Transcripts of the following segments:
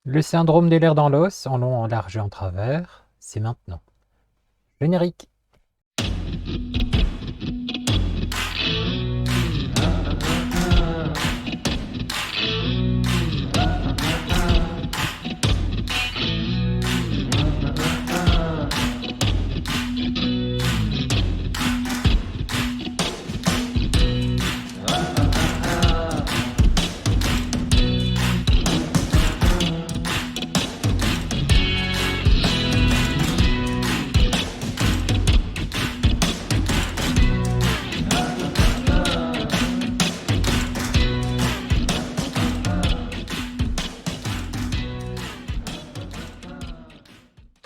Le syndrome des lèvres dans l'os, en long, en large et en travers, c'est maintenant. Générique.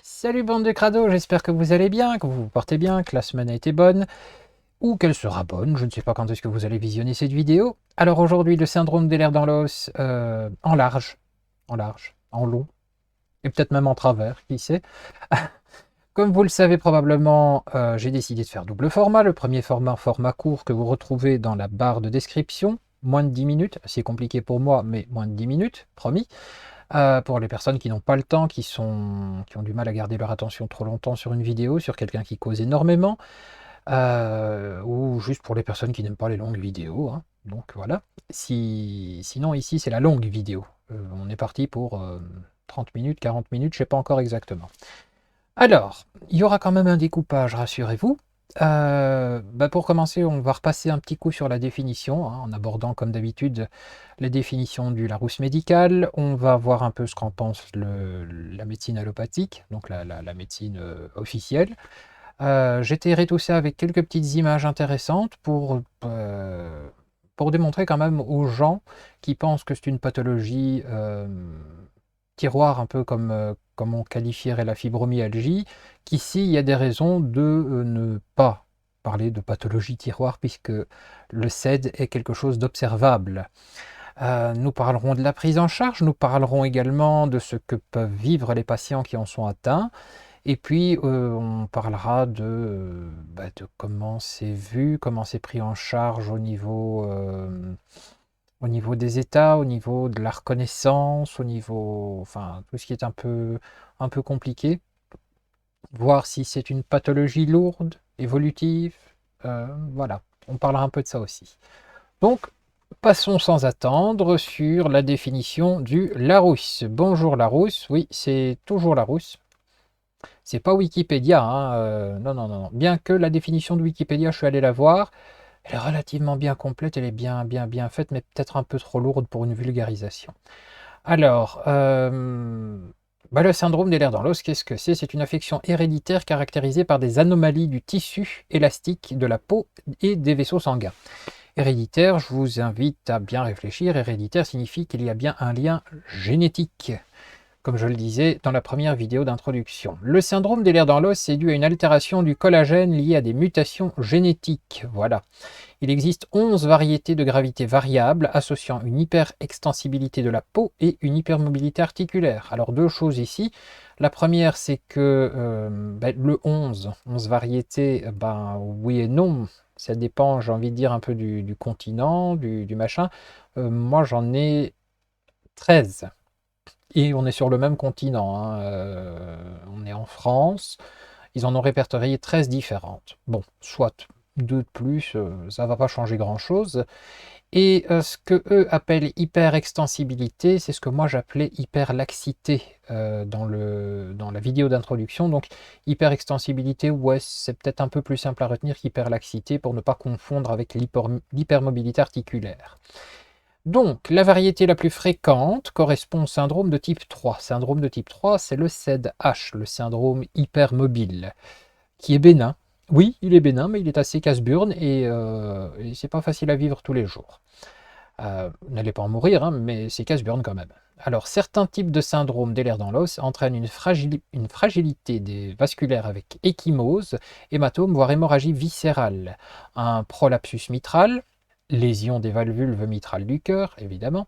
Salut bande de crados, j'espère que vous allez bien, que vous vous portez bien, que la semaine a été bonne, ou qu'elle sera bonne, je ne sais pas quand est-ce que vous allez visionner cette vidéo. Alors aujourd'hui, le syndrome des lèvres dans l'os, en long, et peut-être même en travers, qui sait. Comme vous le savez probablement, j'ai décidé de faire double format. Le premier format, format court, que vous retrouvez dans la barre de description, moins de 10 minutes, c'est compliqué pour moi, mais moins de 10 minutes, promis. Pour les personnes qui n'ont pas le temps, qui ont du mal à garder leur attention trop longtemps sur une vidéo, sur quelqu'un qui cause énormément, ou juste pour les personnes qui n'aiment pas les longues vidéos, hein. Donc voilà. Sinon ici c'est la longue vidéo. On est parti pour 30 minutes, 40 minutes, je ne sais pas encore exactement. Alors, il y aura quand même un découpage, rassurez-vous. Pour commencer, on va repasser un petit coup sur la définition, hein, en abordant comme d'habitude la définition du Larousse médical. On va voir un peu ce qu'en pense la médecine allopathique, donc la médecine officielle. J'étayerai tout ça avec quelques petites images intéressantes pour démontrer quand même aux gens qui pensent que c'est une pathologie tiroir, un peu comme on qualifierait la fibromyalgie, qu'ici il y a des raisons de ne pas parler de pathologie tiroir puisque le CED est quelque chose d'observable. Nous parlerons de la prise en charge, nous parlerons également de ce que peuvent vivre les patients qui en sont atteints, et puis on parlera de comment c'est vu, comment c'est pris en charge au niveau des états, au niveau de la reconnaissance, au niveau, enfin, tout ce qui est un peu compliqué. Voir si c'est une pathologie lourde, évolutive, voilà, on parlera un peu de ça aussi. Donc, passons sans attendre sur la définition du Larousse. Bonjour Larousse, oui, c'est toujours Larousse. C'est pas Wikipédia, hein, non, non, non, non. Bien que la définition de Wikipédia, je suis allé la voir, elle est relativement bien complète, elle est bien faite, mais peut-être un peu trop lourde pour une vulgarisation. Alors, le syndrome des lèvres dans l'os, qu'est-ce que c'est? C'est une affection héréditaire caractérisée par des anomalies du tissu élastique de la peau et des vaisseaux sanguins. Héréditaire, je vous invite à bien réfléchir. Héréditaire signifie qu'il y a bien un lien génétique, comme je le disais dans la première vidéo d'introduction. Le syndrome des lèvres dans l'os est dû à une altération du collagène liée à des mutations génétiques. Voilà. Il existe 11 variétés de gravité variable associant une hyperextensibilité de la peau et une hypermobilité articulaire. Alors deux choses ici. La première, c'est que le 11 variétés, oui et non. Ça dépend, j'ai envie de dire, un peu du continent, du machin. Moi, j'en ai 13. Et on est sur le même continent, hein. On est en France. Ils en ont répertorié 13 différentes. Bon, soit deux de plus, ça ne va pas changer grand-chose. Et ce que eux appellent hyperextensibilité, c'est ce que moi j'appelais hyperlaxité dans la vidéo d'introduction. Donc hyperextensibilité, ouais, c'est peut-être un peu plus simple à retenir qu'hyperlaxité pour ne pas confondre avec l'hypermobilité articulaire. Donc, la variété la plus fréquente correspond au syndrome de type 3. Syndrome de type 3, c'est le SED-H, le syndrome hypermobile, qui est bénin. Oui, il est bénin, mais il est assez casse-burne et c'est pas facile à vivre tous les jours. Vous n'allez pas en mourir, hein, mais c'est casse-burne quand même. Alors, certains types de syndrome des lèvres dans l'os entraînent une fragilité des vasculaires avec ecchymose, hématome, voire hémorragie viscérale, un prolapsus mitral, lésion des valvules mitrales du cœur, évidemment,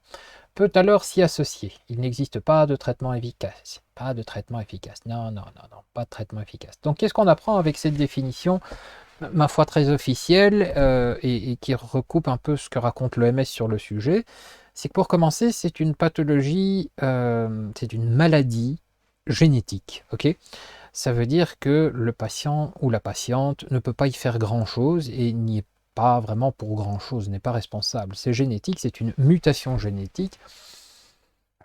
peut alors s'y associer. Il n'existe pas de traitement efficace. Pas de traitement efficace. Non, non, non, non, pas de traitement efficace. Donc, qu'est-ce qu'on apprend avec cette définition, ma foi très officielle, et qui recoupe un peu ce que raconte l'OMS sur le sujet? C'est que pour commencer, c'est une pathologie, c'est une maladie génétique, ok? Ça veut dire que le patient ou la patiente ne peut pas y faire grand-chose et n'y est pas vraiment pour grand-chose, n'est pas responsable. C'est génétique, c'est une mutation génétique.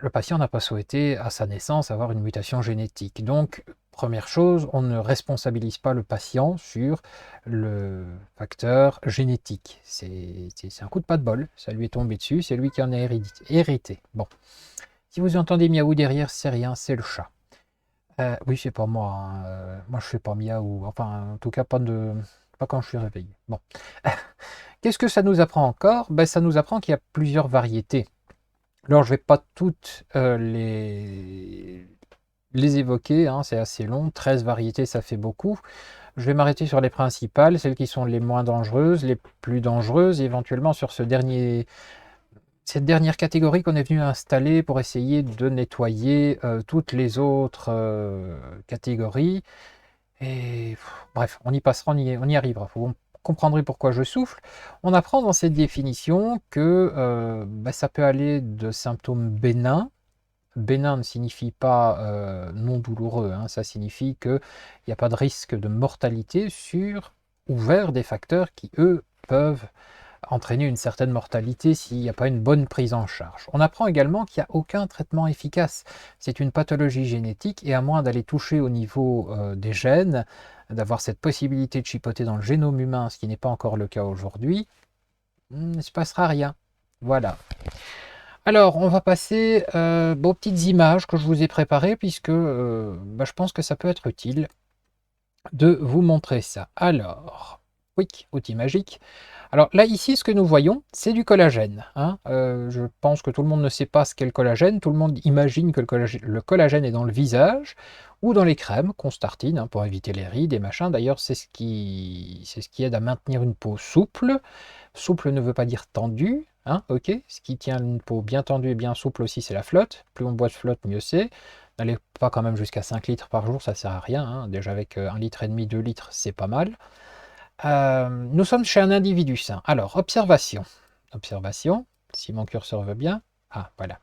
Le patient n'a pas souhaité à sa naissance avoir une mutation génétique. Donc, première chose, on ne responsabilise pas le patient sur le facteur génétique. C'est un coup de pas de bol, ça lui est tombé dessus, c'est lui qui en a hérité. Bon, si vous entendez miaou derrière, c'est rien, c'est le chat. Oui, c'est pas moi, hein, moi je fais pas miaou, enfin en tout cas pas quand je suis réveillé. Bon. Qu'est-ce que ça nous apprend encore? Ben, ça nous apprend qu'il y a plusieurs variétés. Alors, je vais pas toutes les évoquer, hein, c'est assez long. 13 variétés, ça fait beaucoup. Je vais m'arrêter sur les principales, celles qui sont les moins dangereuses, les plus dangereuses, et éventuellement sur cette dernière catégorie qu'on est venu installer pour essayer de nettoyer toutes les autres catégories. Et bref, on y passera, on y arrivera. Vous comprendrez pourquoi je souffle. On apprend dans cette définition que bah, ça peut aller de symptômes bénins. Bénin ne signifie pas non douloureux, hein. Ça signifie qu'il n'y a pas de risque de mortalité sur ou vers des facteurs qui, eux, peuvent entraîner une certaine mortalité s'il n'y a pas une bonne prise en charge. On apprend également qu'il n'y a aucun traitement efficace. C'est une pathologie génétique et à moins d'aller toucher au niveau des gènes, d'avoir cette possibilité de chipoter dans le génome humain, ce qui n'est pas encore le cas aujourd'hui, il ne se passera rien. Voilà. Alors, on va passer aux petites images que je vous ai préparées, puisque bah, je pense que ça peut être utile de vous montrer ça. Alors, quick, outil magique. Alors là, ici, ce que nous voyons, c'est du collagène, hein. Je pense que tout le monde ne sait pas ce qu'est le collagène. Tout le monde imagine que le collagène est dans le visage ou dans les crèmes qu'on se tartine, hein, pour éviter les rides et machin. D'ailleurs, c'est ce qui aide à maintenir une peau souple. Souple ne veut pas dire tendue, hein, ok. Ce qui tient une peau bien tendue et bien souple aussi, c'est la flotte. Plus on boit de flotte, mieux c'est. N'allez pas quand même jusqu'à 5 litres par jour, ça sert à rien, hein. Déjà avec 1,5 litre, 2 litres, c'est pas mal. Nous sommes chez un individu sain. Alors, observation. Observation, si mon curseur veut bien. Ah, voilà.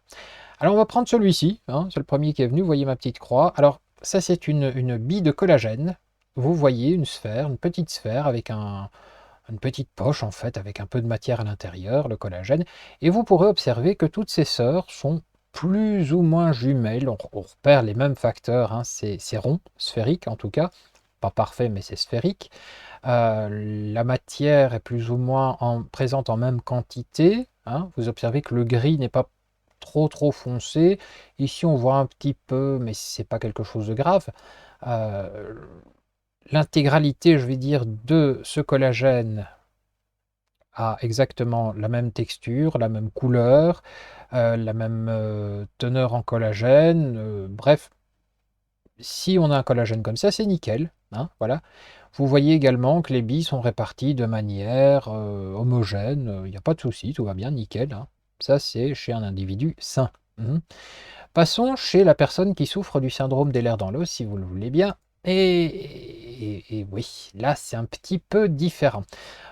Alors, on va prendre celui-ci, hein, c'est le premier qui est venu, vous voyez ma petite croix. Alors, ça, c'est une bille de collagène. Vous voyez une sphère, une petite sphère avec une petite poche, en fait, avec un peu de matière à l'intérieur, le collagène. Et vous pourrez observer que toutes ces sœurs sont plus ou moins jumelles. On repère les mêmes facteurs, hein, c'est rond, sphérique en tout cas. Pas parfait, mais c'est sphérique. La matière est plus ou moins présente en même quantité, hein. Vous observez que le gris n'est pas trop foncé. Ici, on voit un petit peu, mais c'est pas quelque chose de grave. Euh, L'intégralité, je vais dire, de ce collagène a exactement la même texture, la même couleur, la même teneur en collagène. Bref, si on a un collagène comme ça, c'est nickel, hein, voilà. Vous voyez également que les billes sont réparties de manière homogène, il n'y a pas de souci, tout va bien, nickel, hein. Ça, c'est chez un individu sain. Mhm. Passons chez la personne qui souffre du syndrome des lèvres dans l'os, si vous le voulez bien. Et oui, là, c'est un petit peu différent.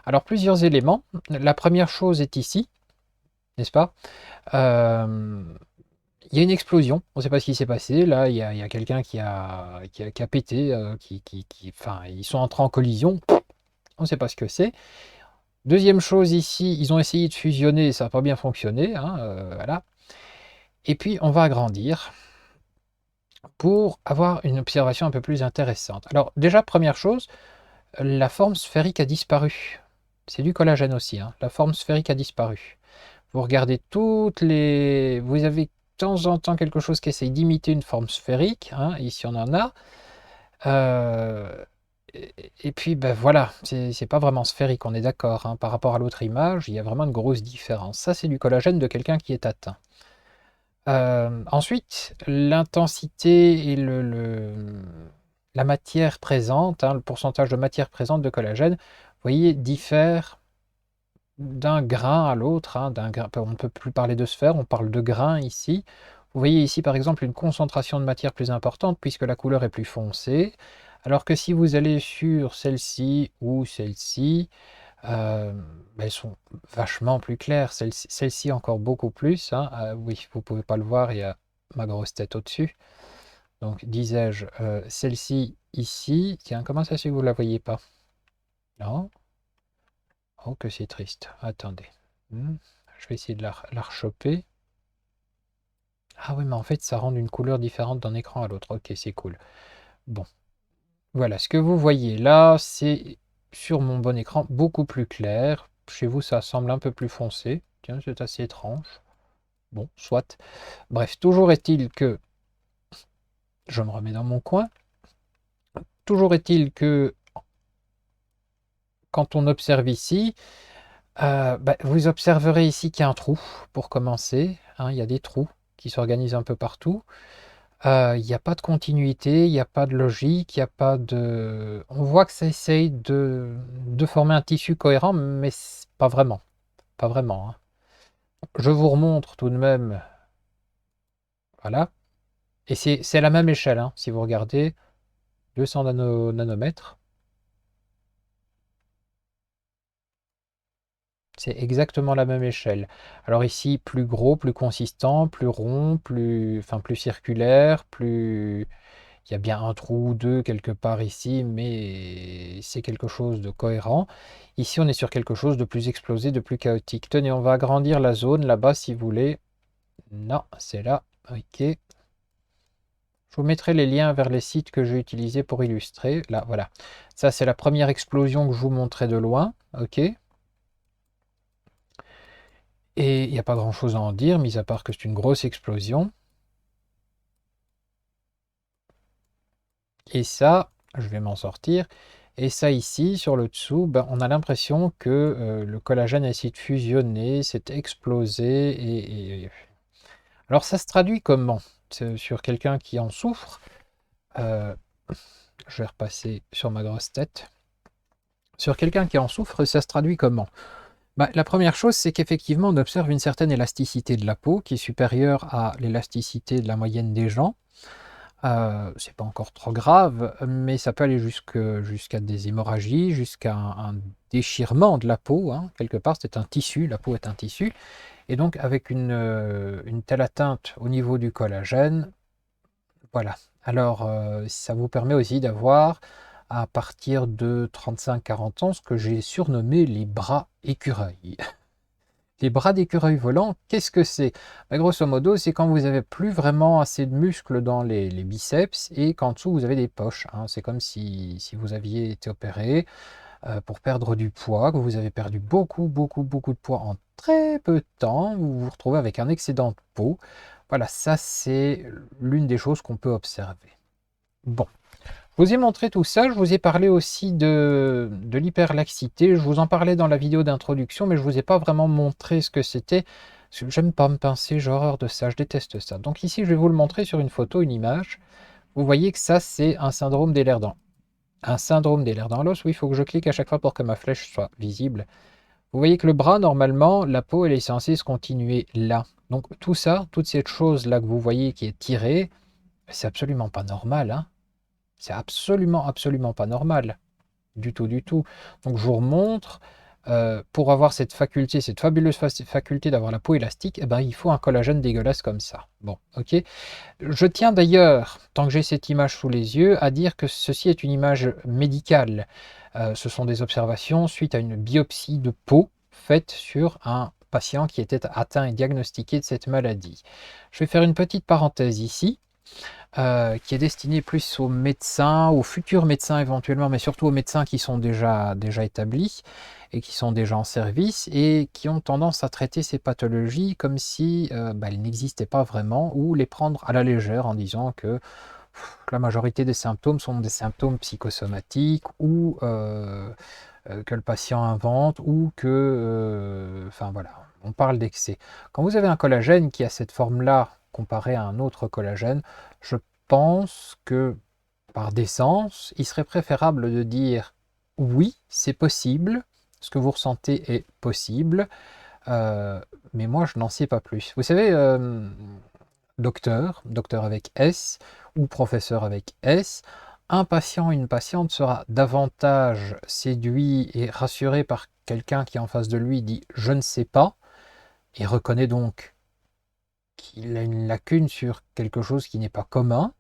Alors, plusieurs éléments. La première chose est ici, n'est-ce pas? Euh, il y a une explosion, on ne sait pas ce qui s'est passé. Là, il y a quelqu'un qui a pété, enfin, ils sont entrés en collision, on ne sait pas ce que c'est. Deuxième chose ici, ils ont essayé de fusionner, ça n'a pas bien fonctionné, hein, voilà. Et puis, on va agrandir pour avoir une observation un peu plus intéressante. Alors, déjà, première chose, la forme sphérique a disparu. C'est du collagène aussi, hein. La forme sphérique a disparu. Vous regardez toutes les... Vous avez de temps en temps quelque chose qui essaye d'imiter une forme sphérique, hein. Ici, on en a. Et puis, ben voilà, c'est pas vraiment sphérique, on est d'accord, hein. Par rapport à l'autre image, il y a vraiment une grosse différence. Ça, c'est du collagène de quelqu'un qui est atteint. Ensuite, l'intensité et la matière présente, hein, le pourcentage de matière présente de collagène, vous voyez, diffère d'un grain à l'autre, hein, on ne peut plus parler de sphère, on parle de grain ici. Vous voyez ici par exemple une concentration de matière plus importante puisque la couleur est plus foncée, alors que si vous allez sur celle-ci ou celle-ci, euh, elles sont vachement plus claires. Celle-ci encore beaucoup plus, hein. Oui, vous pouvez pas le voir, il y a ma grosse tête au-dessus. Donc, disais-je, celle-ci ici, tiens, comment ça se fait que vous la voyez pas? Non? Oh, que c'est triste. Attendez. Je vais essayer de la rechoper. Ah oui, mais en fait, ça rend une couleur différente d'un écran à l'autre. Ok, c'est cool. Bon, voilà, ce que vous voyez là, c'est sur mon bon écran beaucoup plus clair. Chez vous, ça semble un peu plus foncé. Tiens, c'est assez étrange. Bon, soit. Bref, toujours est-il que... Je me remets dans mon coin. Toujours est-il que quand on observe ici, vous observerez ici qu'il y a un trou pour commencer, hein, il y a des trous qui s'organisent un peu partout. Il n'y a pas de continuité, il n'y a pas de logique, il n'y a pas de... On voit que ça essaye de former un tissu cohérent, mais pas vraiment. Pas vraiment, hein. Je vous remontre tout de même. Voilà. Et c'est la même échelle, hein, si vous regardez. 200 nanomètres. C'est exactement la même échelle. Alors ici, plus gros, plus consistant, plus rond, plus circulaire, plus... Il y a bien un trou ou deux quelque part ici, mais c'est quelque chose de cohérent. Ici, on est sur quelque chose de plus explosé, de plus chaotique. Tenez, on va agrandir la zone là-bas si vous voulez. Non, c'est là. Ok. Je vous mettrai les liens vers les sites que j'ai utilisés pour illustrer. Là, voilà. Ça, c'est la première explosion que je vous montrais de loin. Ok. Et il n'y a pas grand-chose à en dire, mis à part que c'est une grosse explosion. Et ça, je vais m'en sortir. Et ça ici, sur le dessous, ben, on a l'impression que le collagène a essayé de fusionner, s'est explosé. Alors ça se traduit comment? Sur quelqu'un qui en souffre, euh, je vais repasser sur ma grosse tête. Sur quelqu'un qui en souffre, ça se traduit comment? Bah, la première chose, c'est qu'effectivement, on observe une certaine élasticité de la peau qui est supérieure à l'élasticité de la moyenne des gens. C'est pas encore trop grave, mais ça peut aller jusqu'à des hémorragies, jusqu'à un déchirement de la peau, hein. Quelque part, c'est un tissu, la peau est un tissu. Et donc, avec une telle atteinte au niveau du collagène, voilà. Alors, ça vous permet aussi d'avoir, à partir de 35-40 ans, ce que j'ai surnommé les bras écureuils. Les bras d'écureuil volant, qu'est-ce que c'est? Grosso modo, c'est quand vous n'avez plus vraiment assez de muscles dans les biceps et qu'en dessous vous avez des poches, hein. C'est comme si vous aviez été opéré pour perdre du poids, que vous avez perdu beaucoup, beaucoup, beaucoup de poids en très peu de temps, vous vous retrouvez avec un excédent de peau. Voilà, ça c'est l'une des choses qu'on peut observer. Bon. Je vous ai montré tout ça, je vous ai parlé aussi de l'hyperlaxité, je vous en parlais dans la vidéo d'introduction, mais je ne vous ai pas vraiment montré ce que c'était. J'aime pas me pincer, j'ai horreur de ça, je déteste ça. Donc ici, je vais vous le montrer sur une photo, une image. Vous voyez que ça, c'est un syndrome d'Ehlers-Danlos. Un syndrome d'Ehlers-Danlos, oui, il faut que je clique à chaque fois pour que ma flèche soit visible. Vous voyez que le bras, normalement, la peau, elle est censée se continuer là. Donc tout ça, toute cette chose-là que vous voyez qui est tirée, c'est absolument pas normal, hein. C'est absolument, absolument pas normal. Du tout, du tout. Donc je vous remontre, pour avoir cette faculté, cette fabuleuse faculté d'avoir la peau élastique, eh ben, il faut un collagène dégueulasse comme ça. Bon, ok. Je tiens d'ailleurs, tant que j'ai cette image sous les yeux, à dire que ceci est une image médicale. Ce sont des observations suite à une biopsie de peau faite sur un patient qui était atteint et diagnostiqué de cette maladie. Je vais faire une petite parenthèse ici. Qui est destiné plus aux médecins, aux futurs médecins éventuellement, mais surtout aux médecins qui sont déjà établis et qui sont déjà en service et qui ont tendance à traiter ces pathologies comme si elles n'existaient pas vraiment ou les prendre à la légère en disant que la majorité des symptômes sont des symptômes psychosomatiques ou que le patient invente ou que... Enfin voilà, on parle d'excès. Quand vous avez un collagène qui a cette forme-là comparé à un autre collagène, je pense que par décence, il serait préférable de dire oui, c'est possible, ce que vous ressentez est possible, mais moi je n'en sais pas plus. Vous savez, docteur avec S ou professeur avec S, un patient, une patiente sera davantage séduit et rassuré par quelqu'un qui est en face de lui dit « je ne sais pas » et reconnaît donc qu'il a une lacune sur quelque chose qui n'est pas commun,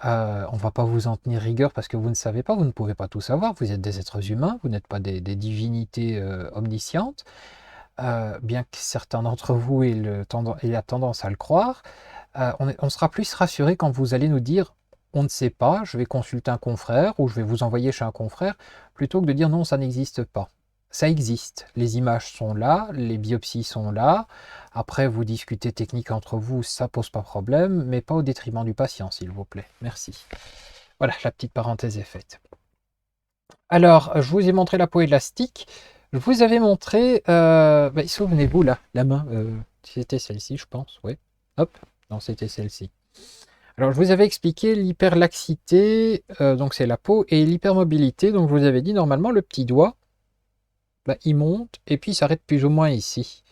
on ne va pas vous en tenir rigueur parce que vous ne savez pas, vous ne pouvez pas tout savoir, vous êtes des êtres humains, vous n'êtes pas des divinités omniscientes, bien que certains d'entre vous aient la tendance à le croire. On sera plus rassuré quand vous allez nous dire on ne sait pas, je vais consulter un confrère ou je vais vous envoyer chez un confrère, plutôt que de dire non, ça n'existe pas. Ça existe, les images sont là, les biopsies sont là, après vous discutez technique entre vous, ça pose pas problème, mais pas au détriment du patient, s'il vous plaît. Merci. Voilà, la petite parenthèse est faite. Alors, je vous ai montré la peau élastique, je vous avais montré, souvenez-vous là, la main, c'était celle-ci je pense, oui, hop, non c'était celle-ci. Alors, je vous avais expliqué l'hyperlaxité, donc c'est la peau, et l'hypermobilité, donc je vous avais dit normalement le petit doigt, il monte et puis il s'arrête plus ou moins ici.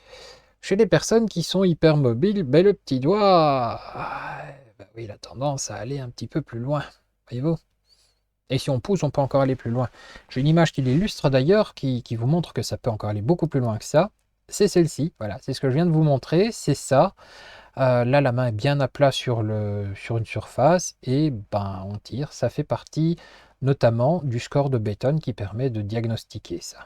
Chez les personnes qui sont hypermobiles, le petit doigt, oui, il a tendance à aller un petit peu plus loin, voyez-vous. Et si on pousse, on peut encore aller plus loin. J'ai une image qui l'illustre d'ailleurs, qui vous montre que ça peut encore aller beaucoup plus loin que ça. C'est celle-ci, voilà, c'est ce que je viens de vous montrer, c'est ça. Là, la main est bien à plat sur une surface et on tire. Ça fait partie notamment du score de Baton qui permet de diagnostiquer ça.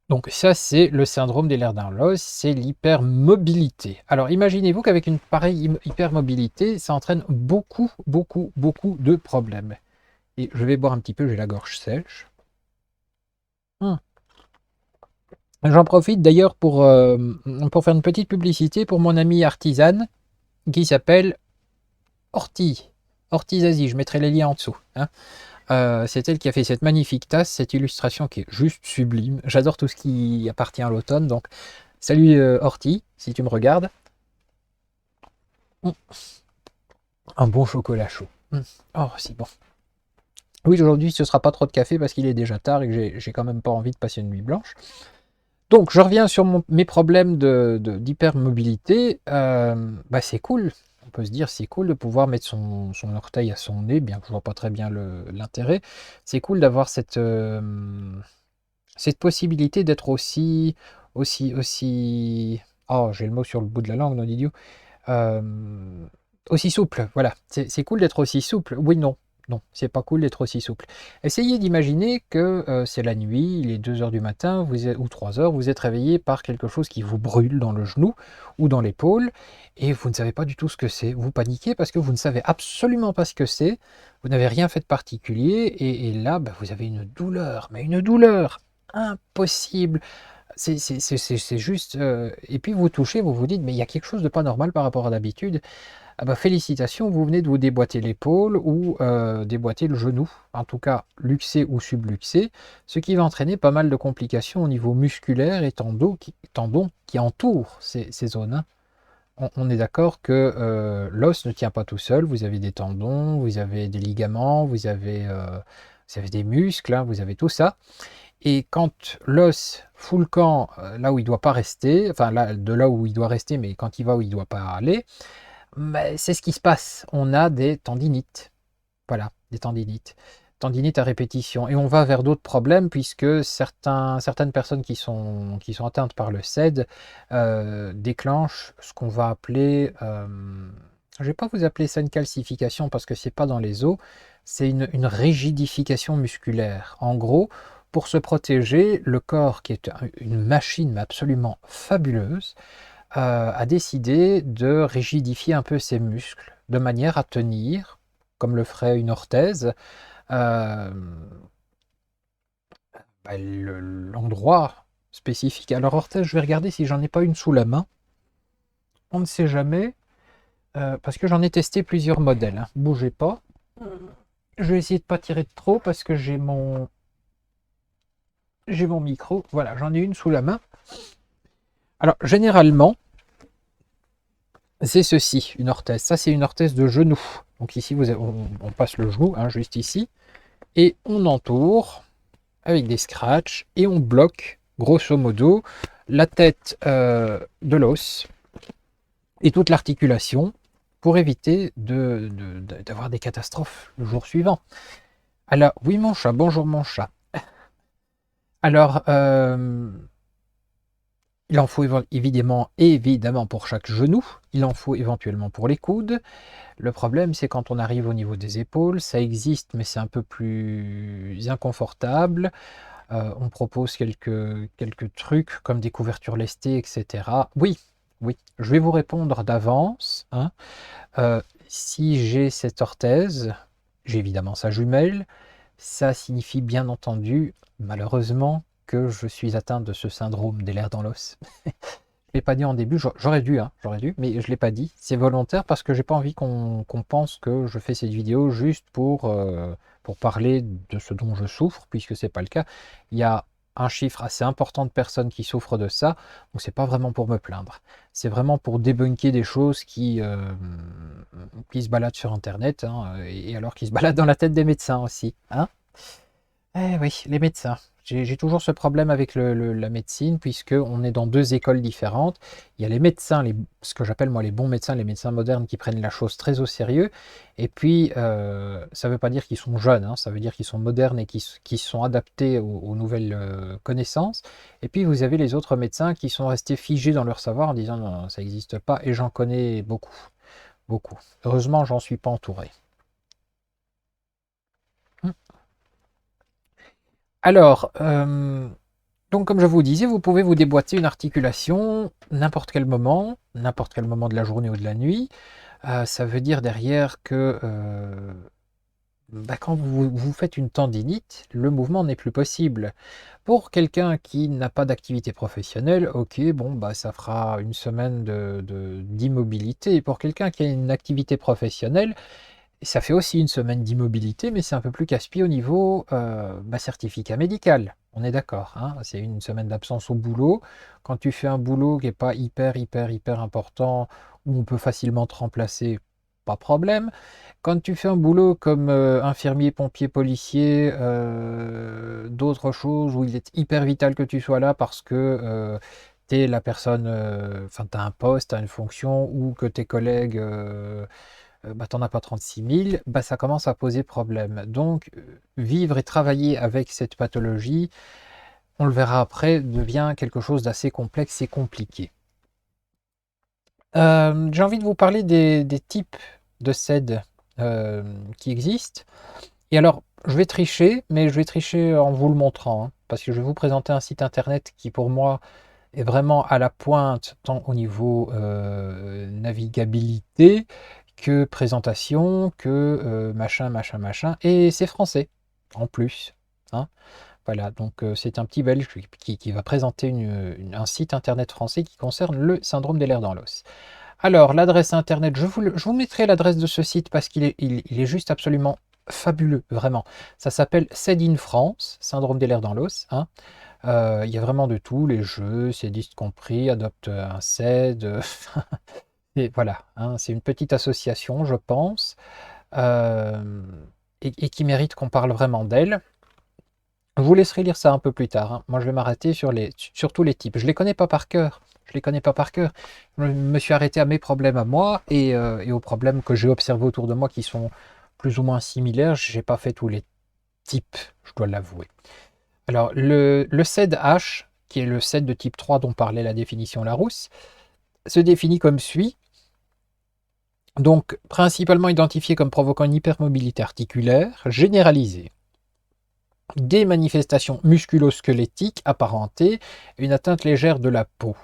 Donc ça, c'est le syndrome d'Ehlers-Danlos, c'est l'hypermobilité. Alors imaginez-vous qu'avec une pareille hypermobilité, ça entraîne beaucoup, beaucoup, beaucoup de problèmes. Et je vais boire un petit peu, j'ai la gorge sèche. J'en profite d'ailleurs pour faire une petite publicité pour mon amie artisane qui s'appelle Horty. Horty je mettrai les liens en dessous. C'est elle qui a fait cette magnifique tasse, cette illustration qui est juste sublime. J'adore tout ce qui appartient à l'automne, donc salut Horty, si tu me regardes. Un bon chocolat chaud. Oh, si bon. Oui, aujourd'hui, ce sera pas trop de café parce qu'il est déjà tard et que j'ai quand même pas envie de passer une nuit blanche. Donc, je reviens sur mes problèmes d'hypermobilité. C'est cool. On peut se dire, c'est cool de pouvoir mettre son orteil à son nez, bien que je vois pas très bien l'intérêt. C'est cool d'avoir cette possibilité d'être aussi... Oh, j'ai le mot sur le bout de la langue, non idiot. Aussi souple, voilà. C'est cool d'être aussi souple. Oui, non. Non, c'est pas cool d'être aussi souple. Essayez d'imaginer que c'est la nuit, il est 2 heures du matin, ou 3 heures, vous êtes réveillé par quelque chose qui vous brûle dans le genou ou dans l'épaule, et vous ne savez pas du tout ce que c'est. Vous paniquez parce que vous ne savez absolument pas ce que c'est, vous n'avez rien fait de particulier, et là, vous avez une douleur, mais une douleur impossible. C'est juste... et puis vous touchez, vous vous dites, mais il y a quelque chose de pas normal par rapport à d'habitude. Félicitations, vous venez de vous déboîter l'épaule ou déboîter le genou, en tout cas luxé ou subluxé, ce qui va entraîner pas mal de complications au niveau musculaire et tendons qui entourent ces zones. On est d'accord que l'os ne tient pas tout seul, vous avez des tendons, vous avez des ligaments, vous avez des muscles, vous avez tout ça. Et quand l'os fout le camp là où il ne doit pas rester, enfin de là où il doit rester, mais quand il va où il ne doit pas aller, c'est ce qui se passe. On a des tendinites. Voilà, des tendinites. Tendinites à répétition. Et on va vers d'autres problèmes puisque certaines personnes qui sont atteintes par le CED déclenchent ce qu'on va appeler... je ne vais pas vous appeler ça une calcification parce que c'est pas dans les os. C'est une rigidification musculaire. En gros, pour se protéger, le corps, qui est une machine absolument fabuleuse, a décidé de rigidifier un peu ses muscles, de manière à tenir, comme le ferait une orthèse, l'endroit spécifique. Alors orthèse, je vais regarder si j'en ai pas une sous la main. On ne sait jamais, parce que j'en ai testé plusieurs modèles. Bougez pas. Je vais essayer de pas tirer de trop parce que j'ai mon micro. Voilà, j'en ai une sous la main. Alors, généralement, c'est ceci, une orthèse. Ça, c'est une orthèse de genou. Donc ici, on passe le genou, juste ici, et on entoure avec des scratchs, et on bloque, grosso modo, la tête de l'os et toute l'articulation pour éviter d'avoir des catastrophes le jour suivant. Alors, oui, mon chat, bonjour mon chat. Alors, il en faut évidemment pour chaque genou, il en faut éventuellement pour les coudes. Le problème, c'est quand on arrive au niveau des épaules, ça existe, mais c'est un peu plus inconfortable. On propose quelques trucs comme des couvertures lestées, etc. Oui, oui, je vais vous répondre d'avance, hein. Si j'ai cette orthèse, j'ai évidemment sa jumelle. Ça signifie bien entendu, malheureusement, que je suis atteint de ce syndrome des lèvres dans l'os. Je l'ai pas dit en début, j'aurais dû, hein, j'aurais dû, mais je l'ai pas dit. C'est volontaire parce que j'ai pas envie qu'on pense que je fais cette vidéo juste pour parler de ce dont je souffre, puisque c'est pas le cas. Il y a un chiffre assez important de personnes qui souffrent de ça, donc c'est pas vraiment pour me plaindre. C'est vraiment pour débunker des choses qui se baladent sur Internet, hein, et alors qui se baladent dans la tête des médecins aussi, hein. Eh oui, les médecins. J'ai toujours ce problème avec la médecine, puisqu'on est dans deux écoles différentes. Il y a les médecins, ce que j'appelle moi les bons médecins, les médecins modernes qui prennent la chose très au sérieux. Et puis, ça ne veut pas dire qu'ils sont jeunes, hein, ça veut dire qu'ils sont modernes et qui sont adaptés aux nouvelles connaissances. Et puis, vous avez les autres médecins qui sont restés figés dans leur savoir en disant non, non, ça n'existe pas. Et j'en connais beaucoup, beaucoup. Heureusement, j'en suis pas entouré. Hmm. Alors, donc, comme je vous disais, vous pouvez vous déboîter une articulation n'importe quel moment de la journée ou de la nuit. Ça veut dire derrière que bah, quand vous faites une tendinite, le mouvement n'est plus possible. Pour quelqu'un qui n'a pas d'activité professionnelle, ok, bon, bah, ça fera une semaine d'immobilité. Pour quelqu'un qui a une activité professionnelle, ça fait aussi une semaine d'immobilité, mais c'est un peu plus casse-pied au niveau certificat médical. On est d'accord, hein, c'est une semaine d'absence au boulot. Quand tu fais un boulot qui n'est pas hyper important, où on peut facilement te remplacer, pas de problème. Quand tu fais un boulot comme infirmier, pompier, policier, d'autres choses où il est hyper vital que tu sois là parce que tu es la personne, enfin, tu as un poste, tu as une fonction, ou que tes collègues bah, t'en as pas 36 000, bah, ça commence à poser problème. Donc, vivre et travailler avec cette pathologie, on le verra après, devient quelque chose d'assez complexe et compliqué. J'ai envie de vous parler des types de CED qui existent. Et alors, je vais tricher, mais je vais tricher en vous le montrant, hein, parce que je vais vous présenter un site internet qui, pour moi, est vraiment à la pointe, tant au niveau navigabilité que présentation, que machin, et c'est français en plus, hein. Voilà, donc c'est un petit Belge qui va présenter un site internet français qui concerne le syndrome des lèvres dans l'os. Alors, l'adresse internet, je vous mettrai l'adresse de ce site parce qu'il est juste absolument fabuleux, vraiment. Ça s'appelle CED in France, syndrome des lèvres dans l'os, hein. Il y a vraiment de tout, les jeux, cédistes compris, adopte un CED, et voilà, hein, c'est une petite association, je pense, euh, et qui mérite qu'on parle vraiment d'elle. Je vous laisserai lire ça un peu plus tard, hein. Moi, je vais m'arrêter sur tous les types. Je les connais pas par cœur. Je les connais pas par cœur. Je me suis arrêté à mes problèmes à moi et aux problèmes que j'ai observés autour de moi qui sont plus ou moins similaires. J'ai pas fait tous les types, je dois l'avouer. Alors, le CED-H, qui est le CED de type 3 dont parlait la définition Larousse, se définit comme suit. Donc, principalement identifié comme provoquant une hypermobilité articulaire généralisée, des manifestations musculo-squelettiques apparentées, une atteinte légère de la peau.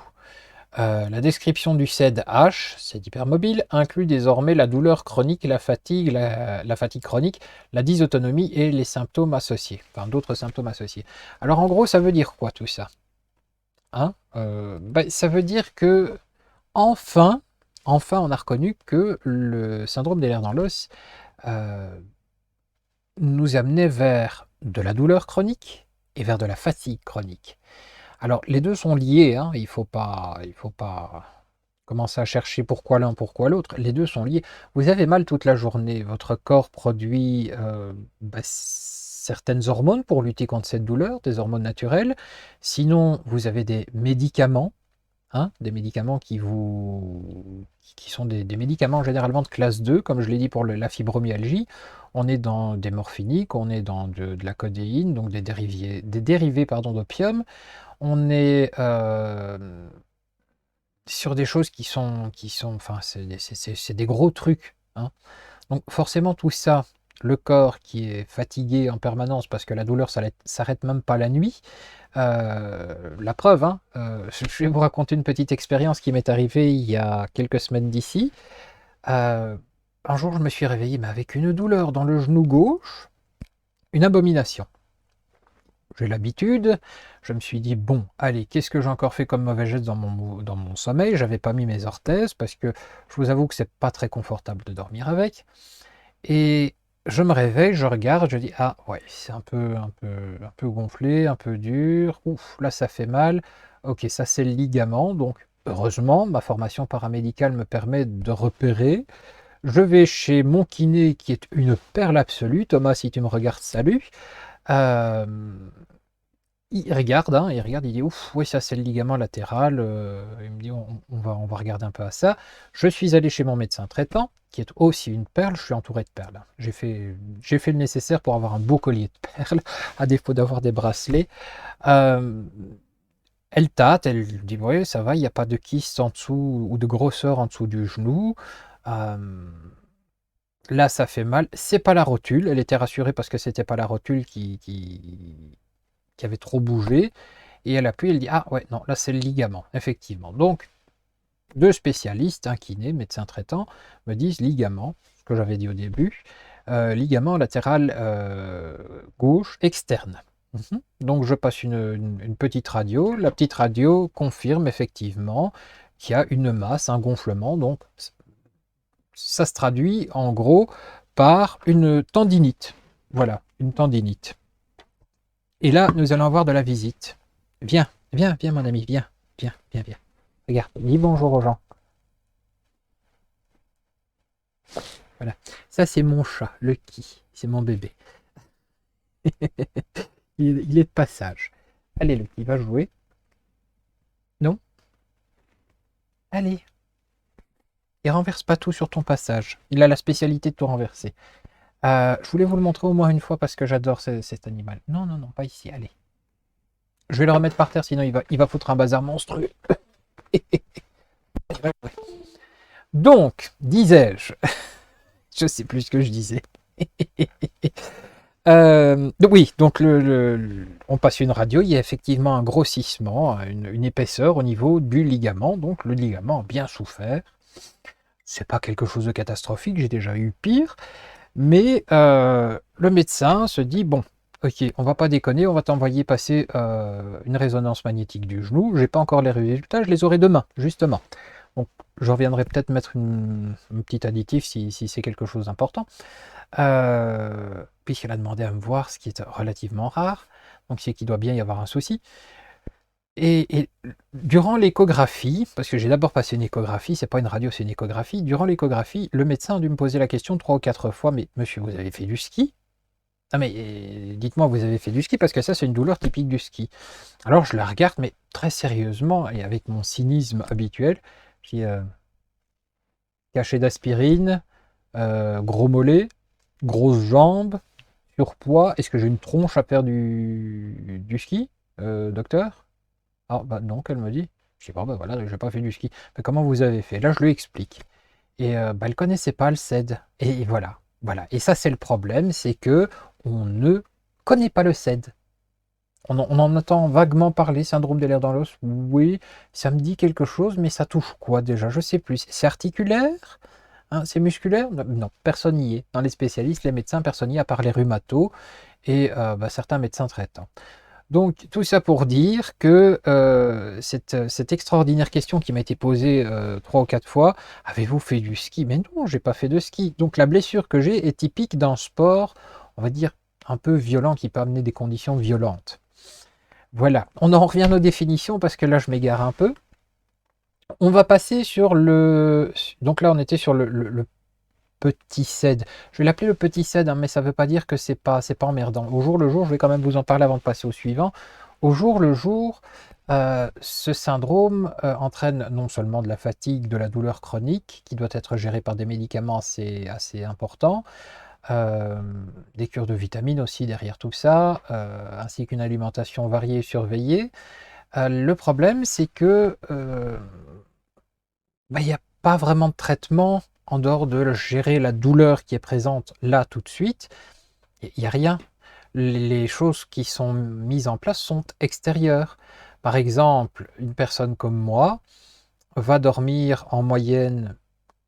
La description du CED-H, c'est hypermobile, inclut désormais la douleur chronique, la fatigue chronique, la dysautonomie et les symptômes associés, enfin d'autres symptômes associés. Alors en gros, ça veut dire quoi tout ça, hein? Ça veut dire que enfin, enfin, on a reconnu que le syndrome des lèvres dans l'os euh, nous amenait vers de la douleur chronique et vers de la fatigue chronique. Alors, les deux sont liés, hein, il faut pas commencer à chercher pourquoi l'un, pourquoi l'autre. Les deux sont liés. Vous avez mal toute la journée, votre corps produit certaines hormones pour lutter contre cette douleur, des hormones naturelles. Sinon, vous avez des médicaments, hein, des médicaments qui sont des médicaments généralement de classe 2, comme je l'ai dit pour la fibromyalgie. on est dans des morphiniques, on est dans de la codéine, donc des dérivés pardon, d'opium, on est sur des choses enfin, c'est des gros trucs, hein. Donc forcément tout ça, le corps qui est fatigué en permanence parce que la douleur s'arrête même pas la nuit. La preuve, hein, je vais vous raconter une petite expérience qui m'est arrivée il y a quelques semaines d'ici. Un jour, je me suis réveillé mais avec une douleur dans le genou gauche, une abomination. J'ai l'habitude, je me suis dit, bon, allez, qu'est-ce que j'ai encore fait comme mauvais geste dans mon sommeil? J'avais pas mis mes orthèses parce que je vous avoue que c'est pas très confortable de dormir avec. Et je me réveille, je regarde, je dis, ah ouais, c'est un peu gonflé, un peu dur, ouf, là ça fait mal. Ok, ça c'est le ligament, donc heureusement, ma formation paramédicale me permet de repérer. Je vais chez mon kiné qui est une perle absolue. Thomas, si tu me regardes, salut. Euh, il regarde, hein, il dit ouf, oui, ça c'est le ligament latéral. Il me dit on va regarder un peu à ça. Je suis allé chez mon médecin traitant, qui est aussi une perle. Je suis entouré de perles. J'ai fait le nécessaire pour avoir un beau collier de perles, à défaut d'avoir des bracelets. Euh, Elle tâte, elle dit oui, ça va, il n'y a pas de kyste en dessous ou de grosseur en dessous du genou. Euh, Là, ça fait mal. C'est pas la rotule. Elle était rassurée parce que c'était pas la rotule qui avait trop bougé. Et elle appuie, elle dit ah ouais, non, là c'est le ligament, effectivement. Donc, deux spécialistes, un kiné, médecin traitant, me disent ligament, ce que j'avais dit au début, ligament latéral gauche externe. Donc, je passe une petite radio. La petite radio confirme effectivement qu'il y a une masse, un gonflement. Donc, ça se traduit en gros par une tendinite. Voilà, une tendinite. Et là, nous allons avoir de la visite. Viens, viens, mon ami, viens, viens. Regarde, dis bonjour aux gens. Voilà. Ça, c'est mon chat, Lucky. C'est mon bébé. Il est de passage. Allez, Lucky, va jouer. Non? Allez. Et renverse pas tout sur ton passage. Il a la spécialité de tout renverser. Je voulais vous le montrer au moins une fois parce que j'adore cet animal. Non, non, non, pas ici. Allez. Je vais le remettre par terre, sinon il va foutre un bazar monstrueux. Donc, disais-je, je sais plus ce que je disais. Oui, donc on passe une radio, il y a effectivement un grossissement, une épaisseur au niveau du ligament, donc le ligament a bien souffert. C'est pas quelque chose de catastrophique, j'ai déjà eu pire, mais le médecin se dit bon, ok, on va pas déconner, on va t'envoyer passer une résonance magnétique du genou. J'ai pas encore les résultats, je les aurai demain, justement. Donc, je reviendrai peut-être mettre un petit additif si c'est quelque chose d'important. Puisqu'elle a demandé à me voir, ce qui est relativement rare, donc c'est qu'il doit bien y avoir un souci. Et durant l'échographie, parce que j'ai d'abord passé une échographie, c'est pas une radio, c'est une échographie, durant l'échographie, le médecin a dû me poser la question 3 ou 4 fois, mais monsieur, vous avez fait du ski? Ah mais dites-moi, vous avez fait du ski, parce que ça c'est une douleur typique du ski. Alors je la regarde, mais très sérieusement, et avec mon cynisme habituel, je dis cachet d'aspirine, gros mollet, grosses jambes, surpoids, est-ce que j'ai une tronche à faire du ski, docteur? Ah bah non, qu'elle me dit. Je dis bon bah voilà, j'ai pas fait du ski. Mais comment vous avez fait? Là je lui explique. Et bah elle connaissait pas le CED. Et voilà, voilà. Et ça c'est le problème, c'est que on ne connaît pas le CED. On en entend vaguement parler, syndrome des lèvres dans l'os. Oui, ça me dit quelque chose, mais ça touche quoi déjà? Je sais plus. C'est articulaire? Hein, c'est musculaire? Non, non, personne n'y est. Dans les spécialistes, les médecins, personne n'y est à part les rhumatos et bah, certains médecins traitants. Donc tout ça pour dire que cette extraordinaire question qui m'a été posée 3 ou 4 fois, avez-vous fait du ski? Mais non, j'ai pas fait de ski. Donc la blessure que j'ai est typique d'un sport, on va dire, un peu violent qui peut amener des conditions violentes. Voilà, on en revient à nos définitions parce que là je m'égare un peu. On va passer sur le... Donc là on était sur le petit CED. Je vais l'appeler le petit CED, hein, mais ça ne veut pas dire que c'est pas emmerdant. Au jour le jour, je vais quand même vous en parler avant de passer au suivant. Au jour le jour, ce syndrome entraîne non seulement de la fatigue, de la douleur chronique, qui doit être gérée par des médicaments assez importants, des cures de vitamines aussi derrière tout ça, ainsi qu'une alimentation variée et surveillée. Le problème, c'est que bah, il n'y a pas vraiment de traitement en dehors de gérer la douleur qui est présente là tout de suite. Il n'y a rien. Les choses qui sont mises en place sont extérieures. Par exemple, une personne comme moi va dormir en moyenne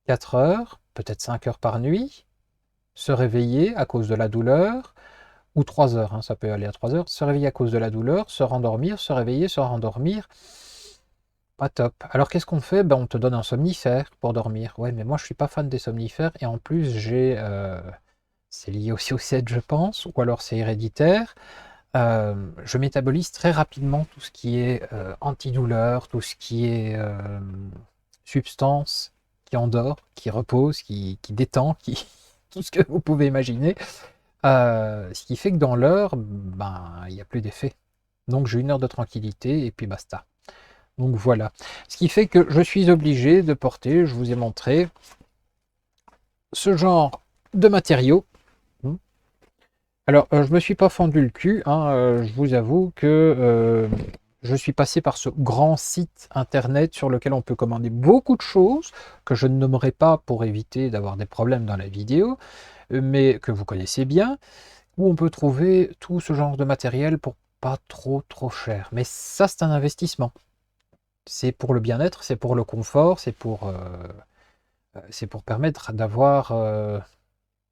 4 heures, peut-être 5 heures par nuit, se réveiller à cause de la douleur, ou 3 heures, hein, ça peut aller à 3 heures, se réveiller à cause de la douleur, se rendormir, se réveiller, se rendormir. Pas top. Alors qu'est-ce qu'on fait? Ben, on te donne un somnifère pour dormir. Ouais, mais moi je suis pas fan des somnifères et en plus c'est lié aussi au 7, je pense, ou alors c'est héréditaire. Je métabolise très rapidement tout ce qui est antidouleur, tout ce qui est substance qui endort, qui repose, qui détend, tout ce que vous pouvez imaginer. Ce qui fait que dans l'heure, ben, il n'y a plus d'effet. Donc j'ai 1 heure de tranquillité et puis basta. Donc voilà. Ce qui fait que je suis obligé de porter, je vous ai montré, ce genre de matériaux. Alors, je me suis pas fendu le cul, hein, je vous avoue que je suis passé par ce grand site internet sur lequel on peut commander beaucoup de choses que je ne nommerai pas pour éviter d'avoir des problèmes dans la vidéo, mais que vous connaissez bien, où on peut trouver tout ce genre de matériel pour pas trop cher. Mais ça, c'est un investissement. C'est pour le bien-être, c'est pour le confort, c'est pour permettre d'avoir,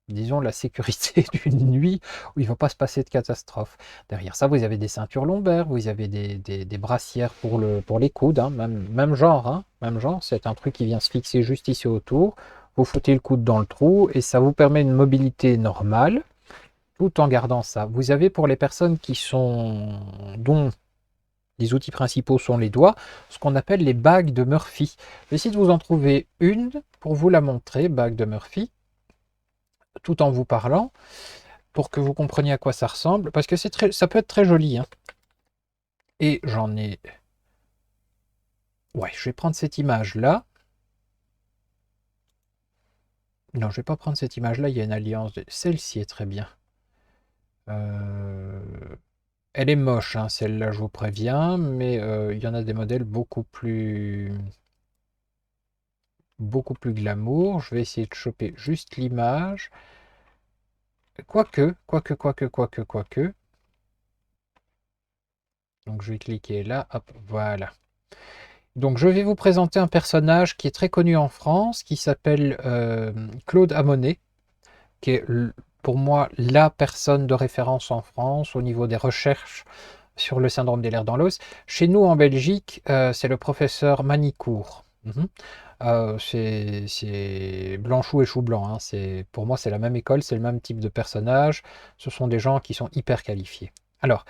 disons, la sécurité d'une nuit où il ne va pas se passer de catastrophe. Derrière ça, vous avez des ceintures lombaires, vous avez des brassières pour les coudes, hein, même genre, hein, même genre, c'est un truc qui vient se fixer juste ici autour. Vous foutez le coude dans le trou et ça vous permet une mobilité normale tout en gardant ça. Vous avez pour les personnes dont les outils principaux sont les doigts, ce qu'on appelle les bagues de Murphy. Je vais essayer de vous en trouver une pour vous la montrer, bague de Murphy, tout en vous parlant, pour que vous compreniez à quoi ça ressemble, parce que ça peut être très joli, hein. Et j'en ai... Ouais, je vais prendre cette image-là. Non, je vais pas prendre cette image-là, il y a une alliance. Celle-ci est très bien. Euh, Elle est moche, hein, celle-là, je vous préviens, mais il y en a des modèles beaucoup plus glamour. Je vais essayer de choper juste l'image. Quoique. Donc je vais cliquer là, hop, voilà. Donc je vais vous présenter un personnage qui est très connu en France, qui s'appelle Claude Amonet, qui est pour moi la personne de référence en France au niveau des recherches sur le syndrome des lèvres dans l'os. Chez nous en Belgique, c'est le professeur Manicourt. C'est Blanchou et Chou Blanc, hein. Pour moi, c'est la même école, c'est le même type de personnage. Ce sont des gens qui sont hyper qualifiés. Alors,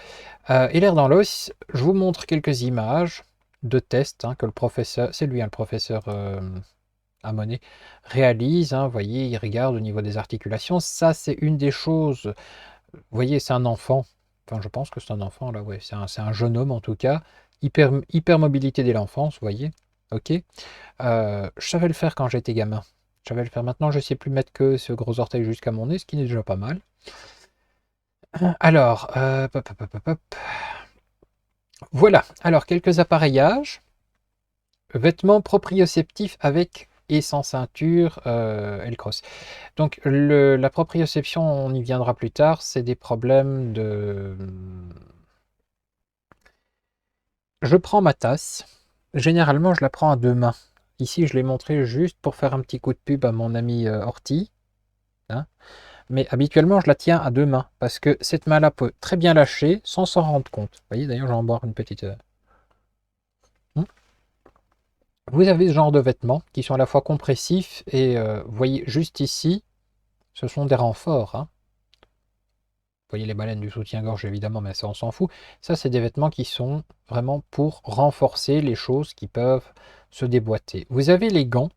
et l'air dans l'os, je vous montre quelques images de tests, hein, que le professeur, c'est lui, hein, le professeur Amonet, réalise. Hein, vous voyez, il regarde au niveau des articulations. Ça, c'est une des choses. Vous voyez, c'est un enfant. Enfin, je pense que c'est un enfant, là, ouais. C'est un jeune homme, en tout cas. Hyper mobilité dès l'enfance, vous voyez. Ok. Je savais le faire quand j'étais gamin. Je savais le faire. Maintenant, je sais plus mettre que ce gros orteil jusqu'à mon nez, ce qui n'est déjà pas mal. Alors, voilà. Alors, quelques appareillages. Vêtements proprioceptifs avec et sans ceinture L-Cross. Donc, la proprioception, on y viendra plus tard, c'est des problèmes de... Je prends ma tasse. Généralement, je la prends à 2 mains. Ici, je l'ai montré juste pour faire un petit coup de pub à mon ami Horty, hein. Mais habituellement, je la tiens à 2 mains parce que cette main-là peut très bien lâcher sans s'en rendre compte. Vous voyez, d'ailleurs, j'en boire une petite. Hmm. Vous avez ce genre de vêtements qui sont à la fois compressifs et vous voyez juste ici, ce sont des renforts, hein. Vous voyez les baleines du soutien-gorge évidemment, mais ça on s'en fout. Ça, c'est des vêtements qui sont vraiment pour renforcer les choses qui peuvent se déboîter. Vous avez les gants.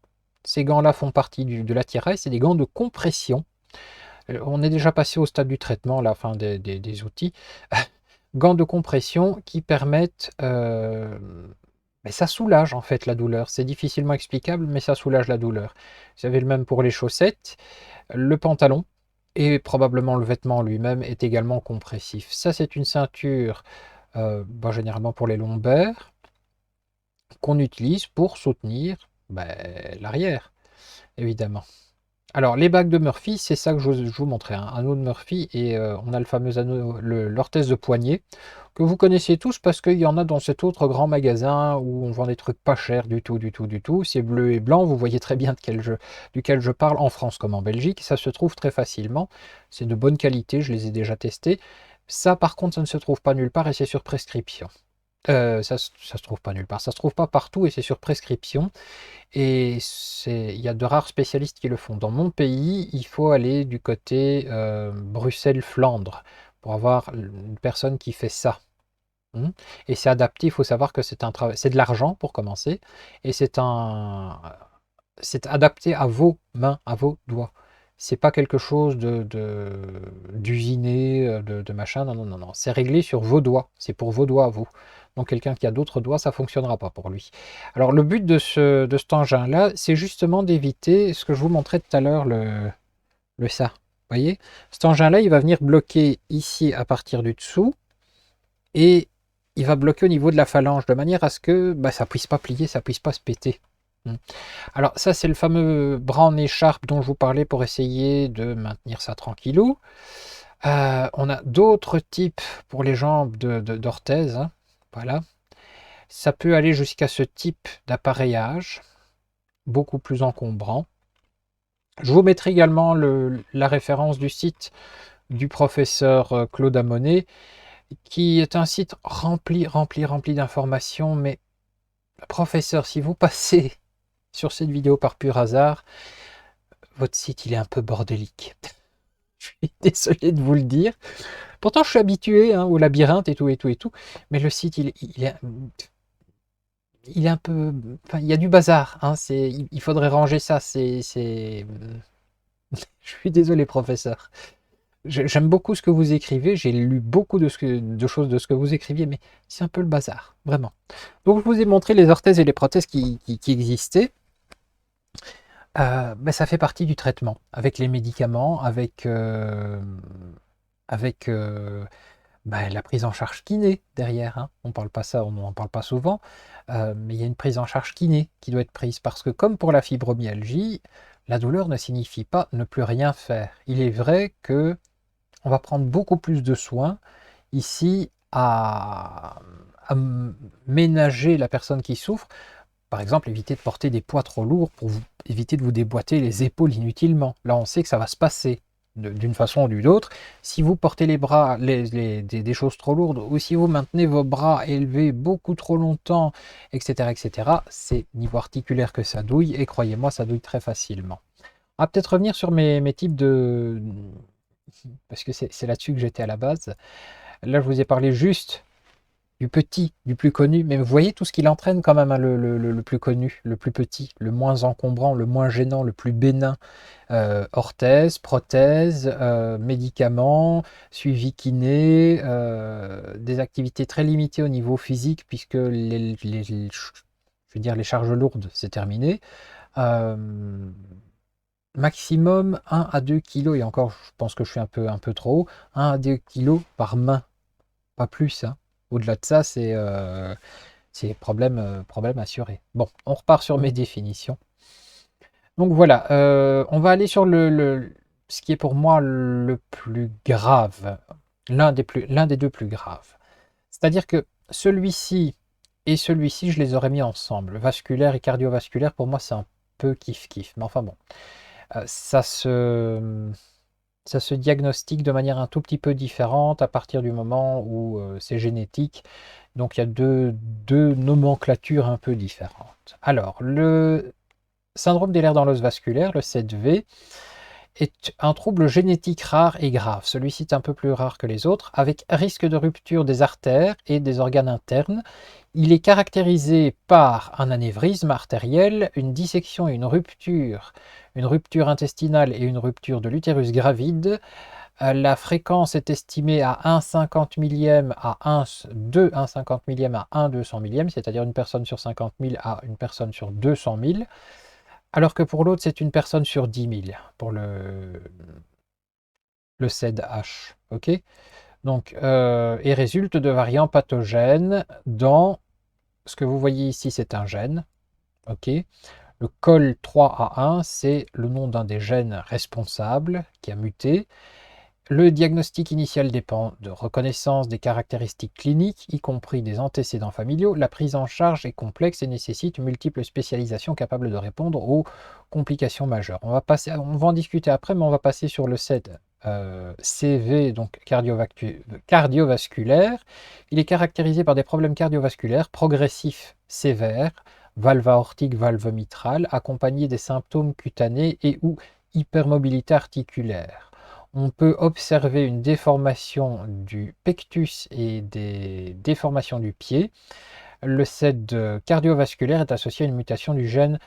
Ces gants-là font partie de l'attirail. C'est des gants de compression. On est déjà passé au stade du traitement, la fin des outils. Gants de compression qui permettent... mais ça soulage en fait la douleur. C'est difficilement explicable, mais ça soulage la douleur. Vous avez le même pour les chaussettes, le pantalon et probablement le vêtement lui-même est également compressif. Ça, c'est une ceinture généralement pour les lombaires qu'on utilise pour soutenir l'arrière, évidemment. Alors, les bagues de Murphy, c'est ça que je vous montrais, un anneau de Murphy, et on a le fameux anneau, l'orthèse de poignet, que vous connaissez tous parce qu'il y en a dans cet autre grand magasin où on vend des trucs pas chers du tout, du tout, du tout. C'est bleu et blanc, vous voyez très bien duquel je parle, en France comme en Belgique. Ça se trouve très facilement. C'est de bonne qualité, je les ai déjà testés. Ça, par contre, ça ne se trouve pas nulle part et c'est sur prescription. Ça se trouve pas nulle part. Ça se trouve pas partout et c'est sur prescription. Et il y a de rares spécialistes qui le font. Dans mon pays, il faut aller du côté Bruxelles-Flandre pour avoir une personne qui fait ça. Et c'est adapté, il faut savoir que c'est un travail, c'est de l'argent pour commencer, et c'est adapté à vos mains, à vos doigts. C'est pas quelque chose d'usiné, de machin, non, non, non, non. C'est réglé sur vos doigts, c'est pour vos doigts à vous. Donc quelqu'un qui a d'autres doigts, ça fonctionnera pas pour lui. Alors le but de cet engin-là, c'est justement d'éviter ce que je vous montrais tout à l'heure, le ça. Vous voyez? Cet engin-là, il va venir bloquer ici à partir du dessous, et il va bloquer au niveau de la phalange, de manière à ce que ça puisse pas plier, ça puisse pas se péter. Alors ça, c'est le fameux bras en écharpe dont je vous parlais pour essayer de maintenir ça tranquillou. On a d'autres types pour les jambes d'orthèse, hein. Voilà. Ça peut aller jusqu'à ce type d'appareillage, beaucoup plus encombrant. Je vous mettrai également la référence du site du professeur Claude Amonet, qui est un site rempli d'informations, mais professeur, si vous passez sur cette vidéo par pur hasard, votre site il est un peu bordélique. Je suis désolé de vous le dire. Pourtant, je suis habitué au labyrinthe et tout, et tout, et tout, mais le site il est un peu... Enfin, il y a du bazar, hein, il faudrait ranger ça, je suis désolé, professeur. J'aime beaucoup ce que vous écrivez, j'ai lu beaucoup de choses de ce que vous écriviez, mais c'est un peu le bazar, vraiment. Donc je vous ai montré les orthèses et les prothèses qui existaient. Ça fait partie du traitement, avec les médicaments, avec la prise en charge kiné derrière, hein. On parle pas ça, on n'en parle pas souvent, mais il y a une prise en charge kiné qui doit être prise, parce que comme pour la fibromyalgie, la douleur ne signifie pas ne plus rien faire. Il est vrai que on va prendre beaucoup plus de soins ici à ménager la personne qui souffre. Par exemple, éviter de porter des poids trop lourds pour éviter de vous déboîter les épaules inutilement. Là, on sait que ça va se passer d'une façon ou d'une autre. Si vous portez les bras, des choses trop lourdes, ou si vous maintenez vos bras élevés beaucoup trop longtemps, etc., c'est niveau articulaire que ça douille, et croyez-moi, ça douille très facilement. On va peut-être revenir sur mes types de... Parce que c'est là-dessus que j'étais à la base. Là, je vous ai parlé juste du petit, du plus connu, mais vous voyez tout ce qu'il entraîne quand même, hein, le plus connu, le plus petit, le moins encombrant, le moins gênant, le plus bénin. Orthèse, prothèse, médicaments, suivi kiné, des activités très limitées au niveau physique, puisque je veux dire, les charges lourdes, c'est terminé. Maximum 1 à 2 kilos, et encore, je pense que je suis un peu trop haut, 1 à 2 kilos par main, pas plus, hein. Au-delà de ça, c'est problème assuré. Bon, on repart sur mes définitions. Donc voilà, on va aller sur ce qui est pour moi le plus grave, l'un des deux plus graves. C'est-à-dire que celui-ci et celui-ci, je les aurais mis ensemble. Vasculaire et cardiovasculaire, pour moi, c'est un peu kiff-kiff. Mais enfin bon, ça se diagnostique de manière un tout petit peu différente à partir du moment où c'est génétique. Donc il y a deux nomenclatures un peu différentes. Alors, le syndrome des lèvres dans l'os vasculaire, le 7V, est un trouble génétique rare et grave. Celui-ci est un peu plus rare que les autres, avec risque de rupture des artères et des organes internes. Il est caractérisé par un anévrisme artériel, une dissection et une rupture intestinale et une rupture de l'utérus gravide. La fréquence est estimée à 1,50 millième à 1,50 millième à 1,200 millième, c'est-à-dire une personne sur 50 000 à une personne sur 200 000. Alors que pour l'autre, c'est une personne sur 10 000 le CEDH. Ok. Donc, et résulte de variants pathogènes dans ce que vous voyez ici, c'est un gène. Ok. Le COL3A1, c'est le nom d'un des gènes responsables qui a muté. Le diagnostic initial dépend de reconnaissance des caractéristiques cliniques, y compris des antécédents familiaux. La prise en charge est complexe et nécessite multiples spécialisations capables de répondre aux complications majeures. On va en discuter après, mais on va passer sur le CED CV, donc cardiovasculaire. Il est caractérisé par des problèmes cardiovasculaires progressifs sévères, valve aortique, valve mitrale, accompagnés des symptômes cutanés et ou hypermobilité articulaire. On peut observer une déformation du pectus et des déformations du pied. Le CED cardiovasculaire est associé à une mutation du gène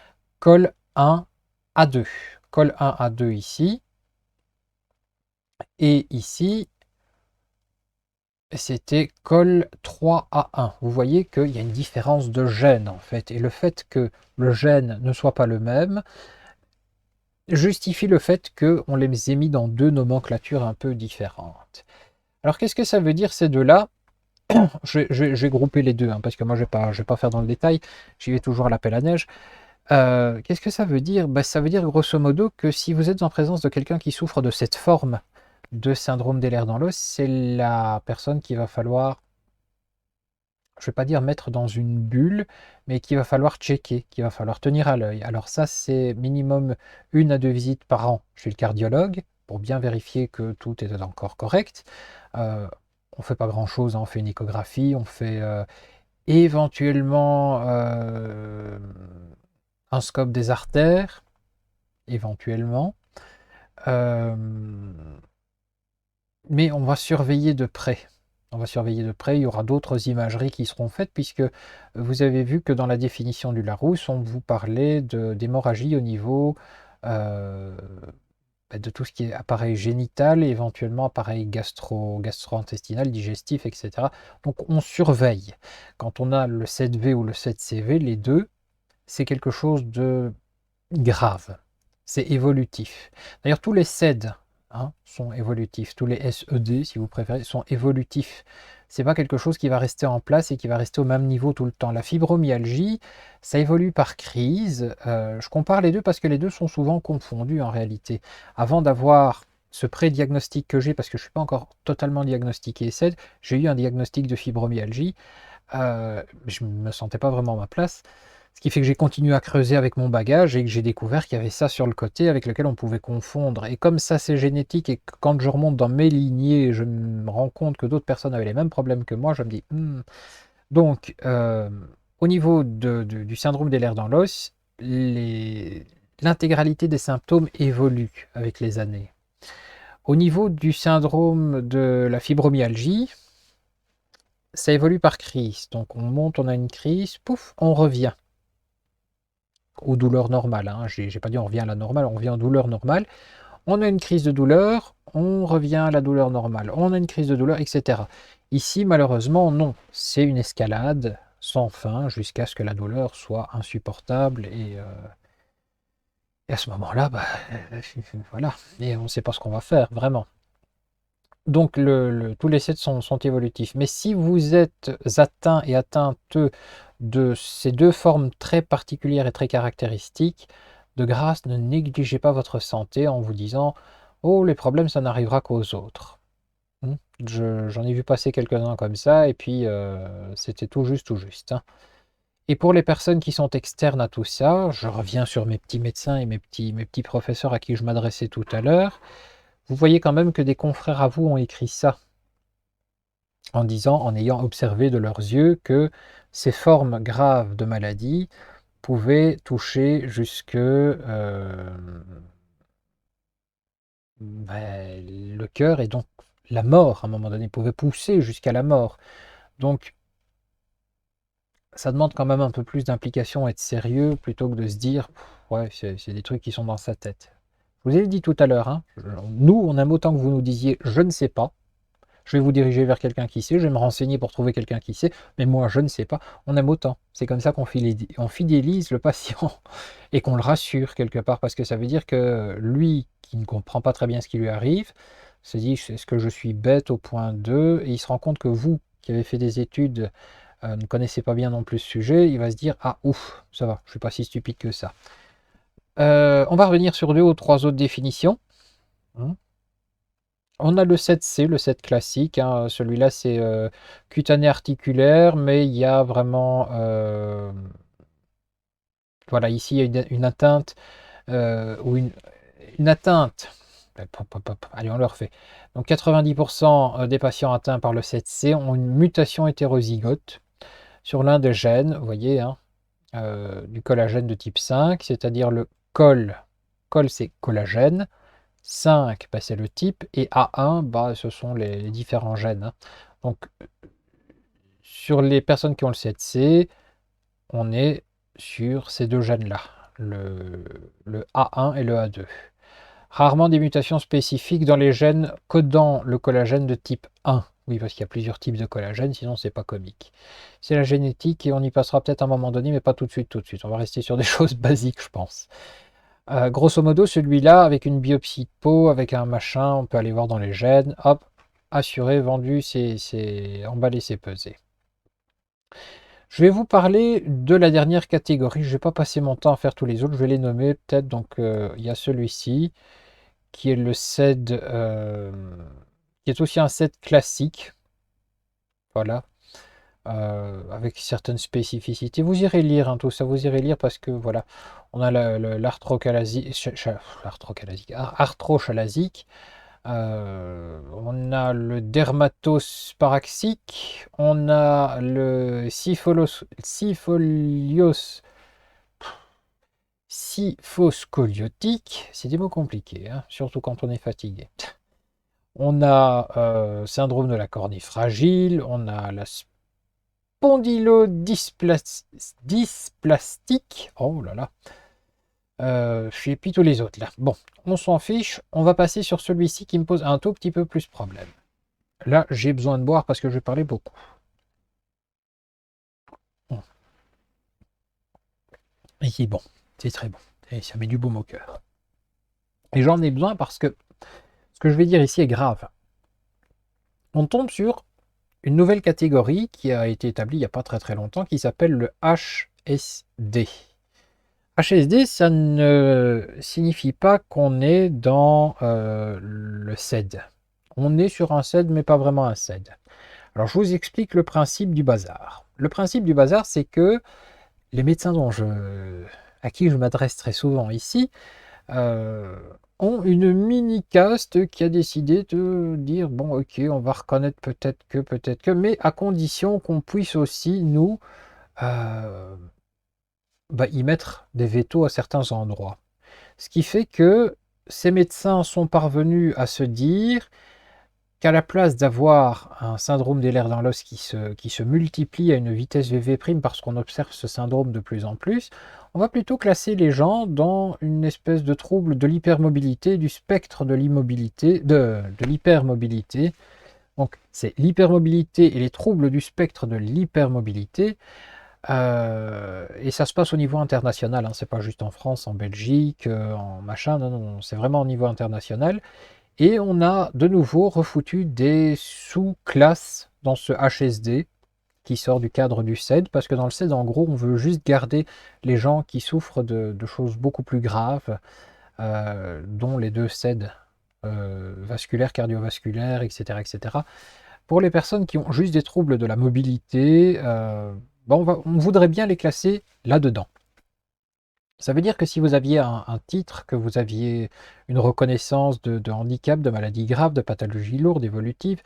COL1A2. COL1A2 ici. Et ici, c'était COL3A1. Vous voyez qu'il y a une différence de gène en fait. Et le fait que le gène ne soit pas le même justifie le fait qu'on les ait mis dans deux nomenclatures un peu différentes. Alors qu'est-ce que ça veut dire ces deux-là? Je vais grouper les deux, hein, parce que moi je vais pas faire dans le détail, j'y vais toujours à l'appel à neige. Qu'est-ce que ça veut dire? Bah, ça veut dire grosso modo que si vous êtes en présence de quelqu'un qui souffre de cette forme de syndrome d'Ehlers dans l'os, c'est la personne qu'il va falloir, je ne vais pas dire mettre dans une bulle, mais qu'il va falloir checker, qu'il va falloir tenir à l'œil. Alors ça, c'est minimum 1 à 2 visites par an chez le cardiologue, pour bien vérifier que tout est encore correct. On ne fait pas grand-chose, hein. On fait une échographie, on fait éventuellement un scope des artères, éventuellement. Euh, mais on va surveiller de près. On va surveiller de près, il y aura d'autres imageries qui seront faites, puisque vous avez vu que dans la définition du Larousse, on vous parlait d'hémorragie au niveau de tout ce qui est appareil génital, et éventuellement appareil gastro-intestinal, digestif, etc. Donc on surveille. Quand on a le 7V ou le 7CV, les deux, c'est quelque chose de grave. C'est évolutif. D'ailleurs, tous les SED sont évolutifs. Tous les SED, si vous préférez, sont évolutifs. C'est pas quelque chose qui va rester en place et qui va rester au même niveau tout le temps. La fibromyalgie, ça évolue par crise. Je compare les deux parce que les deux sont souvent confondus en réalité. Avant d'avoir ce pré-diagnostic que j'ai, parce que je ne suis pas encore totalement diagnostiqué SED, j'ai eu un diagnostic de fibromyalgie. Je ne me sentais pas vraiment à ma place. Ce qui fait que j'ai continué à creuser avec mon bagage et que j'ai découvert qu'il y avait ça sur le côté avec lequel on pouvait confondre. Et comme ça c'est génétique et que quand je remonte dans mes lignées, je me rends compte que d'autres personnes avaient les mêmes problèmes que moi, je me dis Donc, au niveau du syndrome d'Ehlers dans l'os, l'intégralité des symptômes évolue avec les années. Au niveau du syndrome de la fibromyalgie, ça évolue par crise. Donc on monte, on a une crise, pouf, on revient aux douleurs normales. Hein. J'ai pas dit on revient à la normale, on revient aux douleurs normales. On a une crise de douleur, on revient à la douleur normale. On a une crise de douleur, etc. Ici, malheureusement, non. C'est une escalade sans fin jusqu'à ce que la douleur soit insupportable. Et à ce moment-là, bah, voilà. Et on ne sait pas ce qu'on va faire, vraiment. Donc tous les sets sont évolutifs. Mais si vous êtes atteint et atteinte de ces deux formes très particulières et très caractéristiques, de grâce, ne négligez pas votre santé en vous disant oh, les problèmes, ça n'arrivera qu'aux autres. J'en ai vu passer quelques-uns comme ça, et puis c'était tout juste, tout juste. Hein. Et pour les personnes qui sont externes à tout ça, je reviens sur mes petits médecins et mes petits professeurs à qui je m'adressais tout à l'heure. Vous voyez quand même que des confrères à vous ont écrit ça, en disant, en ayant observé de leurs yeux que ces formes graves de maladie pouvaient toucher jusque le cœur, et donc la mort à un moment donné, pouvait pousser jusqu'à la mort. Donc ça demande quand même un peu plus d'implication et de sérieux plutôt que de se dire ouais, c'est des trucs qui sont dans sa tête. Je vous ai dit tout à l'heure, hein, nous on aime autant que vous nous disiez je ne sais pas. Je vais vous diriger vers quelqu'un qui sait, je vais me renseigner pour trouver quelqu'un qui sait, mais moi je ne sais pas, on aime autant. C'est comme ça qu'on fidélise le patient et qu'on le rassure quelque part, parce que ça veut dire que lui, qui ne comprend pas très bien ce qui lui arrive, Se dit, est-ce que je suis bête au point 2? Et il se rend compte que vous, qui avez fait des études, ne connaissez pas bien non plus ce sujet. Il va se dire, ah ouf, ça va, je suis pas si stupide que ça. On va revenir sur 2 ou 3 autres définitions. On a le 7C, le 7 classique, hein. Celui-là c'est cutané articulaire, mais il y a vraiment, voilà, ici il y a une atteinte, ou une atteinte. Allez, on le refait. Donc 90% des patients atteints par le 7C ont une mutation hétérozygote sur l'un des gènes, vous voyez, hein, du collagène de type 5, c'est-à-dire le col. Col, c'est collagène. 5, bah, c'est le type. Et A1, bah, ce sont les différents gènes, hein. Donc, sur les personnes qui ont le 7C, on est sur ces 2 gènes-là, le A1 et le A2. Rarement des mutations spécifiques dans les gènes codant le collagène de type 1. Oui, parce qu'il y a plusieurs types de collagène, sinon c'est pas comique. C'est la génétique et on y passera peut-être à un moment donné, mais pas tout de suite, tout de suite. On va rester sur des choses basiques, je pense. Grosso modo, celui-là, avec une biopsie de peau, avec un machin, on peut aller voir dans les gènes, hop, assuré, vendu, c'est emballé, c'est pesé. Je vais vous parler de la dernière catégorie. Je ne vais pas passer mon temps à faire tous les autres, je vais les nommer peut-être. Donc, il y a celui-ci, qui est le SED, qui est aussi un SED classique. Voilà. Avec certaines spécificités. Vous irez lire, hein, tout ça, vous irez lire parce que voilà, on a l'arthrochalasique, on a le dermatosparaxique, on a le syphoscoliotique, c'est des mots compliqués, hein, surtout quand on est fatigué. On a syndrome de la cornée fragile, on a la spondylodysplastique. Oh là là. Et puis tous les autres là. Bon, on s'en fiche. On va passer sur celui-ci qui me pose un tout petit peu plus problème. Là, j'ai besoin de boire parce que je vais parler beaucoup. Et c'est bon. C'est très bon. Et ça met du baume au cœur. Et j'en ai besoin parce que ce que je vais dire ici est grave. On tombe sur une nouvelle catégorie qui a été établie il n'y a pas très très longtemps qui s'appelle le HSD. HSD, ça ne signifie pas qu'on est dans le SED. On est sur un SED, mais pas vraiment un SED. Alors, je vous explique le principe du bazar. Le principe du bazar, c'est que les médecins à qui je m'adresse très souvent ici ont une mini-caste qui a décidé de dire, bon, ok, on va reconnaître peut-être que, mais à condition qu'on puisse aussi, nous, y mettre des vétos à certains endroits. Ce qui fait que ces médecins sont parvenus à se dire qu'à la place d'avoir un syndrome des lèvres dans l'os qui se multiplie à une vitesse VV' parce qu'on observe ce syndrome de plus en plus, on va plutôt classer les gens dans une espèce de trouble de l'hypermobilité, du spectre de l'immobilité, de l'hypermobilité. Donc c'est l'hypermobilité et les troubles du spectre de l'hypermobilité. Et ça se passe au niveau international, hein. C'est pas juste en France, en Belgique, en machin, non, non, c'est vraiment au niveau international. Et on a de nouveau refoutu des sous-classes dans ce HSD qui sort du cadre du SED, parce que dans le SED, en gros, on veut juste garder les gens qui souffrent de choses beaucoup plus graves, dont les 2 SED, vasculaires, cardiovasculaires, etc., etc. Pour les personnes qui ont juste des troubles de la mobilité, on voudrait bien les classer là-dedans. Ça veut dire que si vous aviez un titre, que vous aviez une reconnaissance de handicap, de maladie grave, de pathologie lourde, évolutive,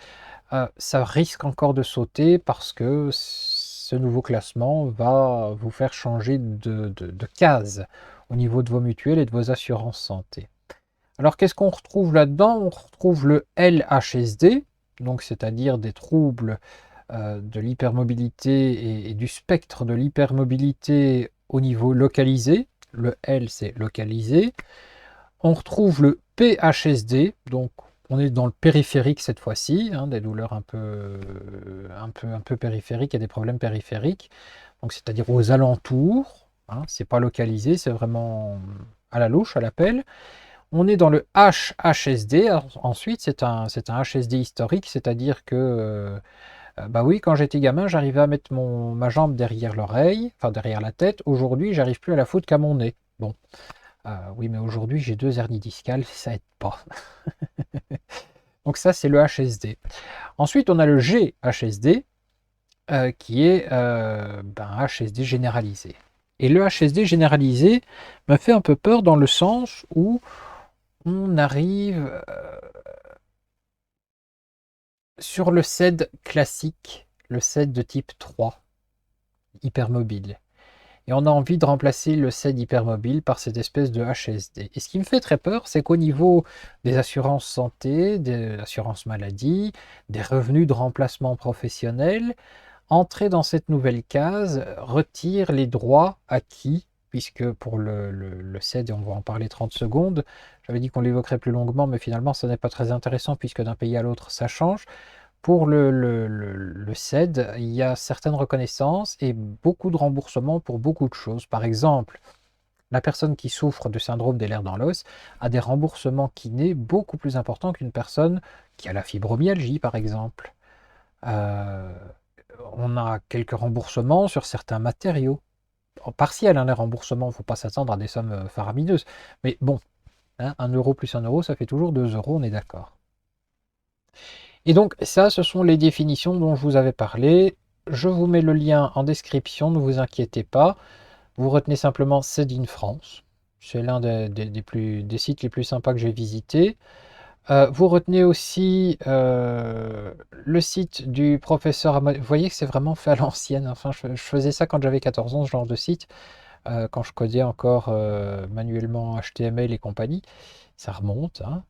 ça risque encore de sauter parce que ce nouveau classement va vous faire changer de case au niveau de vos mutuelles et de vos assurances santé. Alors qu'est-ce qu'on retrouve là-dedans? On retrouve le LHSD, donc c'est-à-dire des troubles de l'hypermobilité et du spectre de l'hypermobilité au niveau localisé. Le L, c'est localisé. On retrouve le PHSD, donc on est dans le périphérique cette fois-ci, hein, des douleurs un peu périphériques et des problèmes périphériques, donc c'est-à-dire aux alentours, hein, c'est pas localisé, c'est vraiment à la louche, à l'appel. On est dans le HHSD. Ensuite, c'est un HSD historique, c'est-à-dire que, bah oui, quand j'étais gamin, j'arrivais à mettre ma jambe derrière l'oreille, enfin derrière la tête. Aujourd'hui, j'arrive plus à la foutre qu'à mon nez. Bon, oui, mais aujourd'hui, j'ai 2 hernies discales, ça aide pas. Donc ça, c'est le HSD. Ensuite, on a le GHSD, qui est ben, HSD généralisé. Et le HSD généralisé me fait un peu peur dans le sens où on arrive sur le SED classique, le SED de type 3, hypermobile. Et on a envie de remplacer le SED hypermobile par cette espèce de HSD. Et ce qui me fait très peur, c'est qu'au niveau des assurances santé, des assurances maladie, des revenus de remplacement professionnel, entrer dans cette nouvelle case retire les droits acquis, puisque pour le CED, et on va en parler 30 secondes, j'avais dit qu'on l'évoquerait plus longuement, mais finalement, ça n'est pas très intéressant, puisque d'un pays à l'autre, ça change. Pour le CED, il y a certaines reconnaissances et beaucoup de remboursements pour beaucoup de choses. Par exemple, la personne qui souffre de syndrome des lèvres dans l'os a des remboursements kinés beaucoup plus importants qu'une personne qui a la fibromyalgie, par exemple. Euh, on a quelques remboursements sur certains matériaux. Partiel, hein, les remboursements, il ne faut pas s'attendre à des sommes faramineuses. Mais bon, hein, 1 euro plus 1 euro, ça fait toujours 2 euros, on est d'accord. Et donc ça, ce sont les définitions dont je vous avais parlé. Je vous mets le lien en description, ne vous inquiétez pas. Vous retenez simplement CED in France. C'est l'un des sites les plus sympas que j'ai visités. Vous retenez aussi le site du professeur. Vous voyez que c'est vraiment fait à l'ancienne. Enfin, je faisais ça quand j'avais 14 ans, ce genre de site, quand je codais encore manuellement HTML et compagnie. Ça remonte, hein.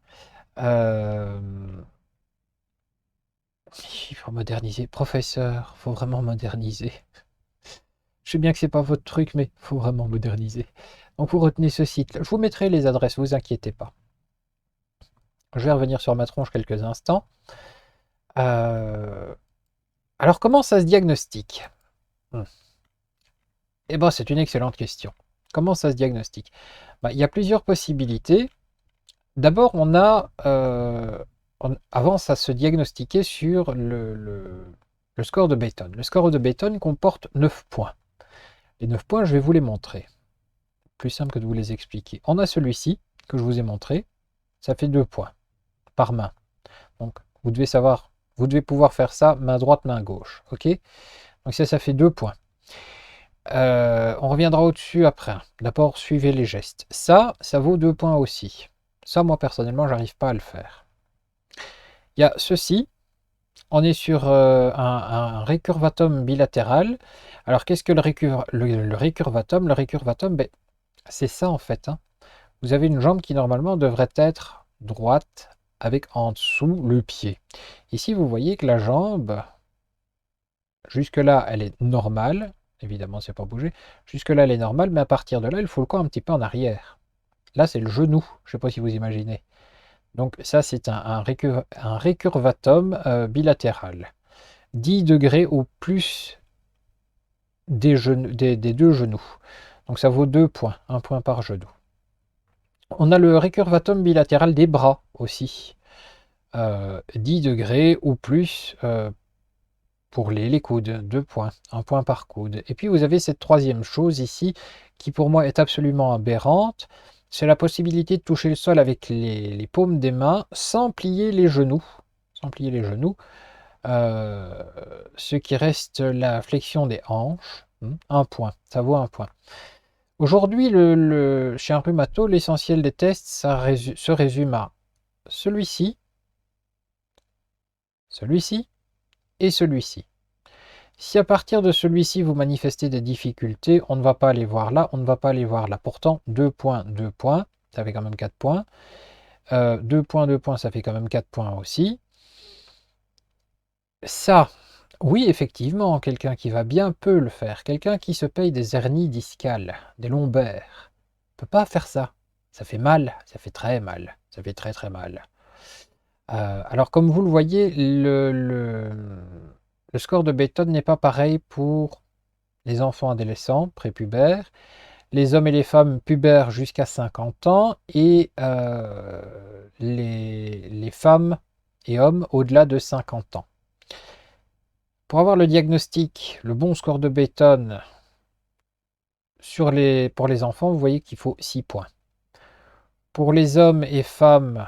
Euh, il faut moderniser. Professeur, il faut vraiment moderniser. Je sais bien que c'est pas votre truc, mais il faut vraiment moderniser. Donc vous retenez ce site. Je vous mettrai les adresses, vous inquiétez pas. Je vais revenir sur ma tronche quelques instants. Alors comment ça se diagnostique? Eh ben, c'est une excellente question. Comment ça se diagnostique? Bah, il y a plusieurs possibilités. D'abord, avant, ça se diagnostiquait sur le score de Bayton. Le score de Bayton comporte 9 points. Les 9 points, je vais vous les montrer. Plus simple que de vous les expliquer. On a celui-ci, que je vous ai montré. Ça fait 2 points par main. Donc, vous devez pouvoir faire ça, main droite, main gauche. OK? Donc ça fait 2 points. On reviendra au-dessus après. D'abord, suivez les gestes. Ça vaut 2 points aussi. Ça, moi, personnellement, j'arrive pas à le faire. Il y a ceci. On est sur un récurvatum bilatéral. Alors, qu'est-ce que le récurvatum? Le récurvatum, ben, c'est ça, en fait, hein. Vous avez une jambe qui, normalement, devrait être droite avec en dessous le pied. Ici, vous voyez que la jambe, jusque-là, elle est normale. Évidemment, c'est pas bougé. Jusque-là, elle est normale, mais à partir de là, il faut le corps un petit peu en arrière. Là, c'est le genou. Je ne sais pas si vous imaginez. Donc ça, c'est un récurvatum bilatéral. 10 degrés au plus des deux genoux. Donc ça vaut 2 points, 1 point par genou. On a le récurvatum bilatéral des bras aussi. 10 degrés ou plus pour les coudes, 2 points, 1 point par coude. Et puis vous avez cette troisième chose ici qui pour moi est absolument aberrante, c'est la possibilité de toucher le sol avec les paumes des mains sans plier les genoux. Sans plier les genoux. Ce qui reste la flexion des hanches. 1 point, ça vaut 1 point. Aujourd'hui, chez un rhumato, l'essentiel des tests se résume à celui-ci, celui-ci et celui-ci. Si à partir de celui-ci, vous manifestez des difficultés, on ne va pas aller voir là, on ne va pas aller voir là. Pourtant, 2 points, 2 points, ça fait quand même 4 points. 2 points, 2 points, ça fait quand même 4 points aussi. Ça, oui, effectivement, quelqu'un qui va bien peut le faire. Quelqu'un qui se paye des hernies discales, des lombaires, ne peut pas faire ça. Ça fait mal, ça fait très mal, ça fait très très mal. Alors comme vous le voyez, le score de Bayton n'est pas pareil pour les enfants adolescents, prépubères, les hommes et les femmes pubères jusqu'à 50 ans et les femmes et hommes au-delà de 50 ans. Pour avoir le diagnostic, le bon score de Beighton pour les enfants, vous voyez qu'il faut 6 points. Pour les hommes et femmes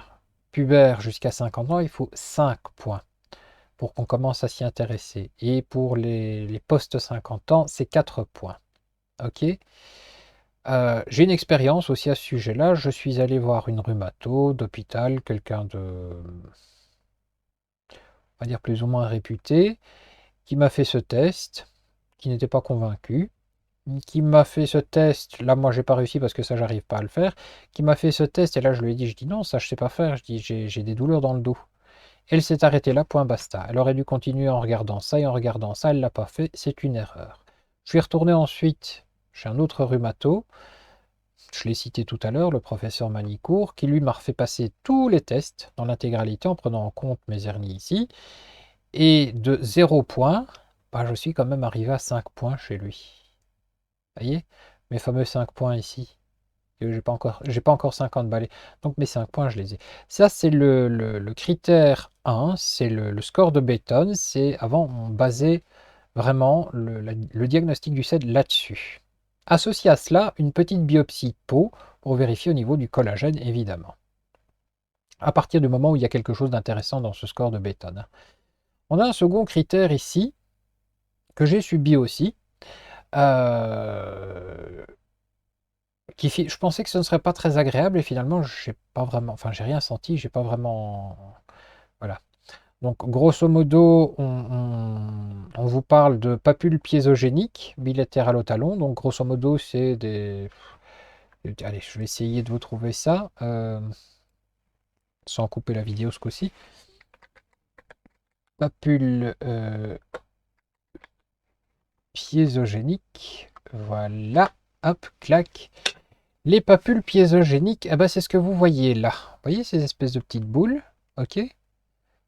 pubères jusqu'à 50 ans, il faut 5 points pour qu'on commence à s'y intéresser. Et pour les post-50 ans, c'est 4 points. Ok. J'ai une expérience aussi à ce sujet-là. Je suis allé voir une rhumato d'hôpital, quelqu'un de, on va dire plus ou moins réputé, qui m'a fait ce test, qui n'était pas convaincu, qui m'a fait ce test. Là, moi, j'ai pas réussi parce que ça, j'arrive pas à le faire. Qui m'a fait ce test et là, je lui ai dit, je dis non, ça, je sais pas faire. Je dis, j'ai des douleurs dans le dos. Elle s'est arrêtée là, point basta. Elle aurait dû continuer en regardant ça et en regardant ça, elle l'a pas fait. C'est une erreur. Je suis retourné ensuite chez un autre rhumato. Je l'ai cité tout à l'heure, le professeur Manicourt, qui lui m'a refait passer tous les tests dans l'intégralité en prenant en compte mes hernies ici. Et de 0 point, bah, je suis quand même arrivé à 5 points chez lui. Vous voyez, mes fameux 5 points ici. J'ai pas encore 50 balais. Donc mes 5 points, je les ai. Ça, c'est le critère 1, c'est le score de Beighton. C'est avant, on basait vraiment le diagnostic du CED là-dessus. Associé à cela, une petite biopsie de peau pour vérifier au niveau du collagène, évidemment. À partir du moment où il y a quelque chose d'intéressant dans ce score de Beighton. On a un second critère ici, que j'ai subi aussi, je pensais que ce ne serait pas très agréable et finalement, j'ai pas vraiment, enfin, j'ai rien senti, j'ai pas vraiment, voilà. Donc, grosso modo, on vous parle de papules piézogéniques bilatérales au talon. Donc, grosso modo, c'est des, allez, je vais essayer de vous trouver ça sans couper la vidéo ce coup-ci. Papules piézogéniques, voilà, hop, clac. Les papules piézogéniques, eh ben, c'est ce que vous voyez là. Vous voyez ces espèces de petites boules, ok?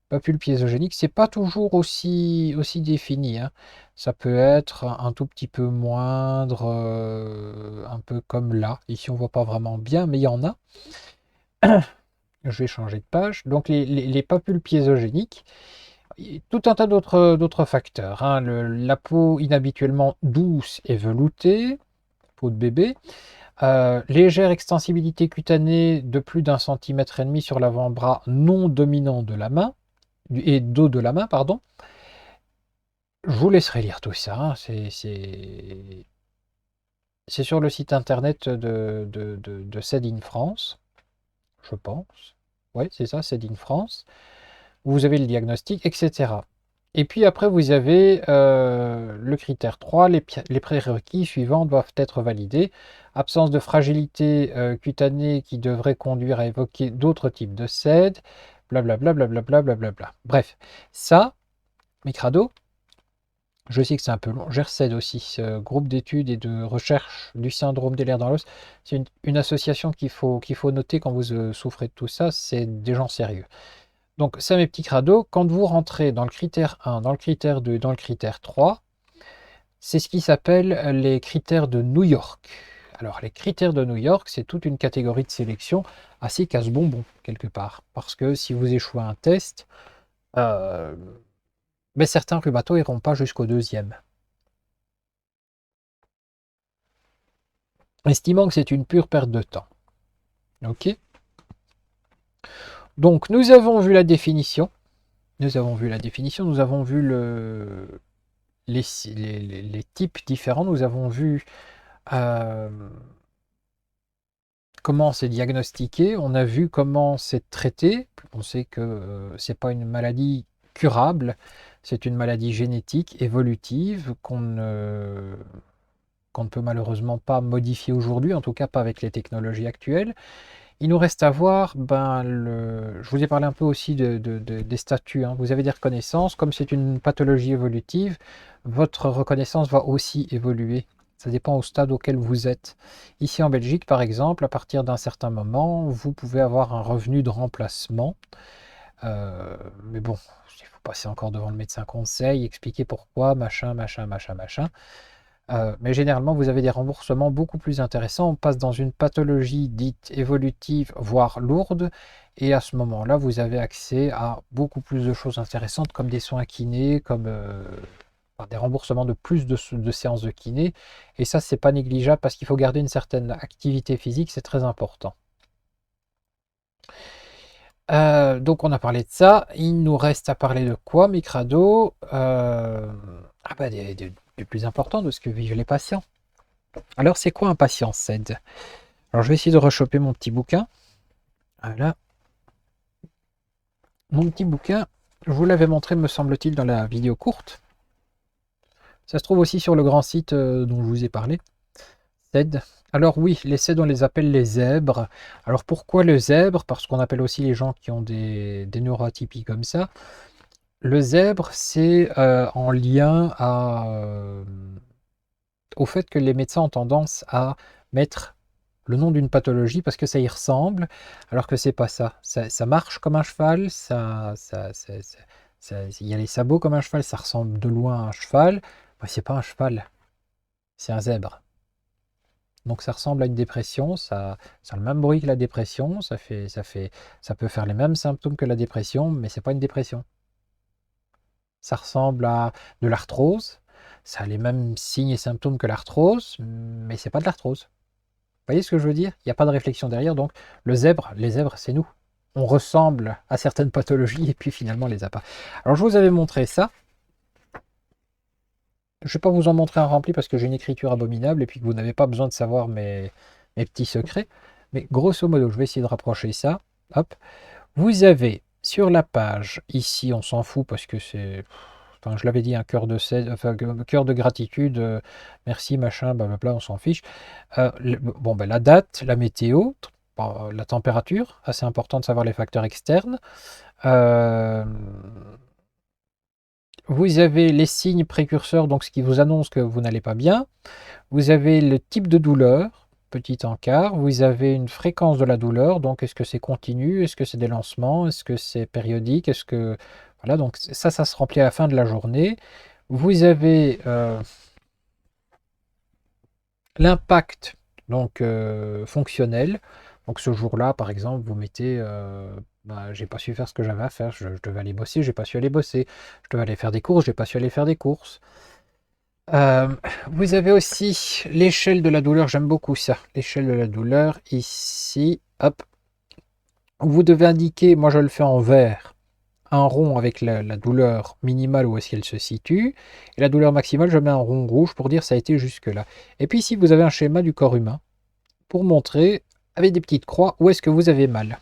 Papules piézogéniques, c'est pas toujours aussi défini, hein. Ça peut être un tout petit peu moindre, un peu comme là. Ici, on voit pas vraiment bien, mais il y en a. Je vais changer de page. Donc, les papules piézogéniques, tout un tas d'autres facteurs, hein. La peau inhabituellement douce et veloutée, peau de bébé. Légère extensibilité cutanée de plus d'1,5 cm sur l'avant-bras non dominant de la main, et dos de la main, pardon. Je vous laisserai lire tout ça, hein. C'est sur le site internet de CED in France, je pense. Oui, c'est ça, CED in France. Vous avez le diagnostic, etc. Et puis après, vous avez le critère 3, les prérequis suivants doivent être validés. Absence de fragilité cutanée qui devrait conduire à évoquer d'autres types de CED, blablabla, blablabla, blablabla. Bref, ça, Micrado, je sais que c'est un peu long. GERCED aussi, ce groupe d'études et de recherche du syndrome des lèvres dans l'os. C'est une association qu'il faut noter quand vous souffrez de tout ça. C'est des gens sérieux. Donc, ça, mes petits crados, quand vous rentrez dans le critère 1, dans le critère 2, dans le critère 3, c'est ce qui s'appelle les critères de New York. Alors, les critères de New York, c'est toute une catégorie de sélection assez casse-bonbon, quelque part. Parce que si vous échouez un test, mais certains rhumatos n'iront pas jusqu'au deuxième. Estimant que c'est une pure perte de temps. Ok. Donc, nous avons vu la définition. Nous avons vu les types différents. Nous avons vu comment c'est diagnostiqué. On a vu comment c'est traité. On sait que c'est pas une maladie curable. C'est une maladie génétique, évolutive, qu'on ne peut malheureusement pas modifier aujourd'hui, en tout cas pas avec les technologies actuelles. Il nous reste à voir, je vous ai parlé un peu aussi des statuts, hein. Vous avez des reconnaissances, comme c'est une pathologie évolutive, votre reconnaissance va aussi évoluer. Ça dépend au stade auquel vous êtes. Ici en Belgique, par exemple, à partir d'un certain moment, vous pouvez avoir un revenu de remplacement. Mais bon, il faut passer encore devant le médecin conseil, expliquer pourquoi, machin, machin, machin, machin. Mais généralement, vous avez des remboursements beaucoup plus intéressants. On passe dans une pathologie dite évolutive, voire lourde, et à ce moment-là, vous avez accès à beaucoup plus de choses intéressantes, comme des soins kinés, comme enfin, des remboursements de plus de séances de kiné. Et ça, c'est pas négligeable parce qu'il faut garder une certaine activité physique, c'est très important. Donc on a parlé de ça. Il nous reste à parler de quoi, Micrado? Ah bah du plus important, de ce que vivent les patients. Alors c'est quoi un patient SED? Alors je vais essayer de rechoper mon petit bouquin. Voilà. Mon petit bouquin, je vous l'avais montré, me semble-t-il, dans la vidéo courte. Ça se trouve aussi sur le grand site dont je vous ai parlé. SED. Alors oui, les SED, on les appelle les zèbres. Alors pourquoi le zèbre? Parce qu'on appelle aussi les gens qui ont des neuroatypies comme ça. Le zèbre, c'est en lien au fait que les médecins ont tendance à mettre le nom d'une pathologie parce que ça y ressemble, alors que c'est pas ça. Ça marche comme un cheval, il y a les sabots comme un cheval, ça ressemble de loin à un cheval. Bah, c'est pas un cheval, c'est un zèbre. Donc ça ressemble à une dépression, ça a le même bruit que la dépression, ça peut faire les mêmes symptômes que la dépression, mais c'est pas une dépression. Ça ressemble à de l'arthrose, ça a les mêmes signes et symptômes que l'arthrose, mais c'est pas de l'arthrose. Vous voyez ce que je veux dire? Il n'y a pas de réflexion derrière, donc les zèbres, c'est nous. On ressemble à certaines pathologies et puis finalement on les a pas. Alors je vous avais montré ça. Je ne vais pas vous en montrer un rempli parce que j'ai une écriture abominable et puis que vous n'avez pas besoin de savoir mes petits secrets. Mais grosso modo, je vais essayer de rapprocher ça. Hop. Vous avez sur la page, ici on s'en fout parce que c'est... Enfin, je l'avais dit, un cœur de, enfin, cœur de gratitude, merci, machin, blablabla, on s'en fiche. Bon, ben, la date, la météo, la température, assez important de savoir les facteurs externes. Euh, vous avez les signes précurseurs, donc ce qui vous annonce que vous n'allez pas bien. Vous avez le type de douleur, petit encart. Vous avez une fréquence de la douleur, donc est-ce que c'est continu, est-ce que c'est des lancements, est-ce que c'est périodique, est-ce que... Voilà, donc ça se remplit à la fin de la journée. Vous avez l'impact donc fonctionnel. Donc ce jour-là, par exemple, vous mettez, j'ai pas su faire ce que j'avais à faire, je devais aller bosser, j'ai pas su aller bosser, je devais aller faire des courses, j'ai pas su aller faire des courses. Euh, vous avez aussi l'échelle de la douleur, j'aime beaucoup ça, l'échelle de la douleur, ici, hop, vous devez indiquer, moi je le fais en vert, un rond avec la douleur minimale où est-ce qu'elle se situe, et la douleur maximale, je mets un rond rouge pour dire ça a été jusque-là. Et puis ici, vous avez un schéma du corps humain, pour montrer, avec des petites croix, où est-ce que vous avez mal.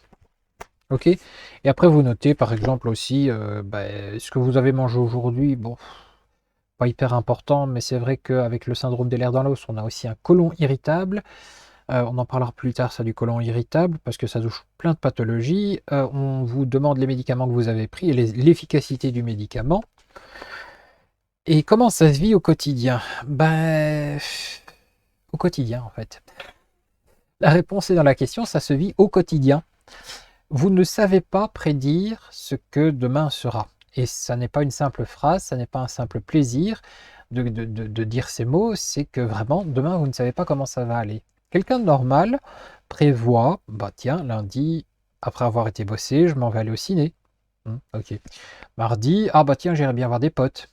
Ok. Et après, vous notez, par exemple, aussi, ce que vous avez mangé aujourd'hui, bon, pas hyper important, mais c'est vrai qu'avec le syndrome des lèvres dans l'os, on a aussi un côlon irritable. On en parlera plus tard, ça, du côlon irritable, parce que ça touche plein de pathologies. On vous demande les médicaments que vous avez pris et l'efficacité du médicament. Et comment ça se vit au quotidien? Au quotidien, en fait. La réponse est dans la question, ça se vit au quotidien. Vous ne savez pas prédire ce que demain sera. Et ça n'est pas une simple phrase, ça n'est pas un simple plaisir de dire ces mots, c'est que vraiment, demain, vous ne savez pas comment ça va aller. Quelqu'un de normal prévoit, bah tiens, lundi, après avoir été bossé, je m'en vais aller au ciné. Ok. Mardi, ah bah tiens, j'irai bien voir des potes.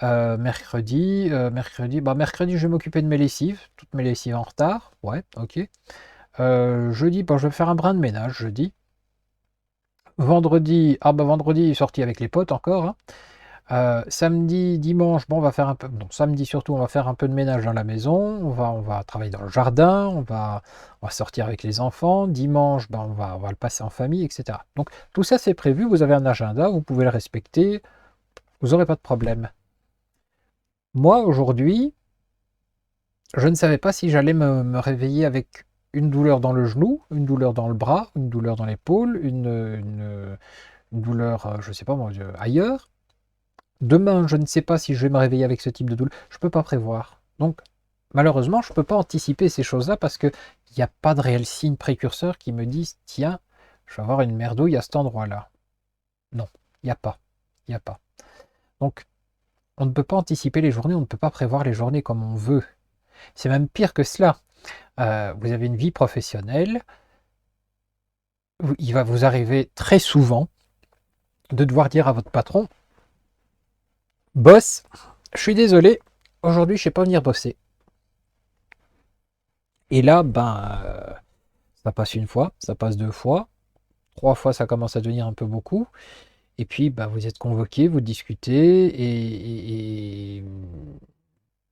Mercredi, je vais m'occuper de mes lessives, toutes mes lessives en retard. Ouais, ok. Jeudi, je vais faire un brin de ménage, jeudi. Vendredi, sortie avec les potes encore, hein. Samedi, dimanche, on va faire un peu. Non, samedi surtout, on va faire un peu de ménage dans la maison. On va travailler dans le jardin. On va sortir avec les enfants. Dimanche, on va le passer en famille, etc. Donc tout ça, c'est prévu. Vous avez un agenda, vous pouvez le respecter. Vous n'aurez pas de problème. Moi, aujourd'hui, je ne savais pas si j'allais me réveiller avec une douleur dans le genou, une douleur dans le bras, une douleur dans l'épaule, une douleur, je ne sais pas moi, ailleurs. Demain, je ne sais pas si je vais me réveiller avec ce type de douleur. Je ne peux pas prévoir. Donc, malheureusement, je ne peux pas anticiper ces choses-là parce qu'il n'y a pas de réel signe précurseur qui me dise, tiens, je vais avoir une merdouille à cet endroit-là. Non, il n'y a pas. Il n'y a pas. Donc, On ne peut pas anticiper les journées, on ne peut pas prévoir les journées comme on veut. C'est même pire que cela. Vous avez une vie professionnelle, il va vous arriver très souvent de devoir dire à votre patron, boss, je suis désolé, aujourd'hui je ne sais pas venir bosser. Et là, ça passe une fois, ça passe deux fois, trois fois ça commence à devenir un peu beaucoup. Et puis vous êtes convoqué, vous discutez, et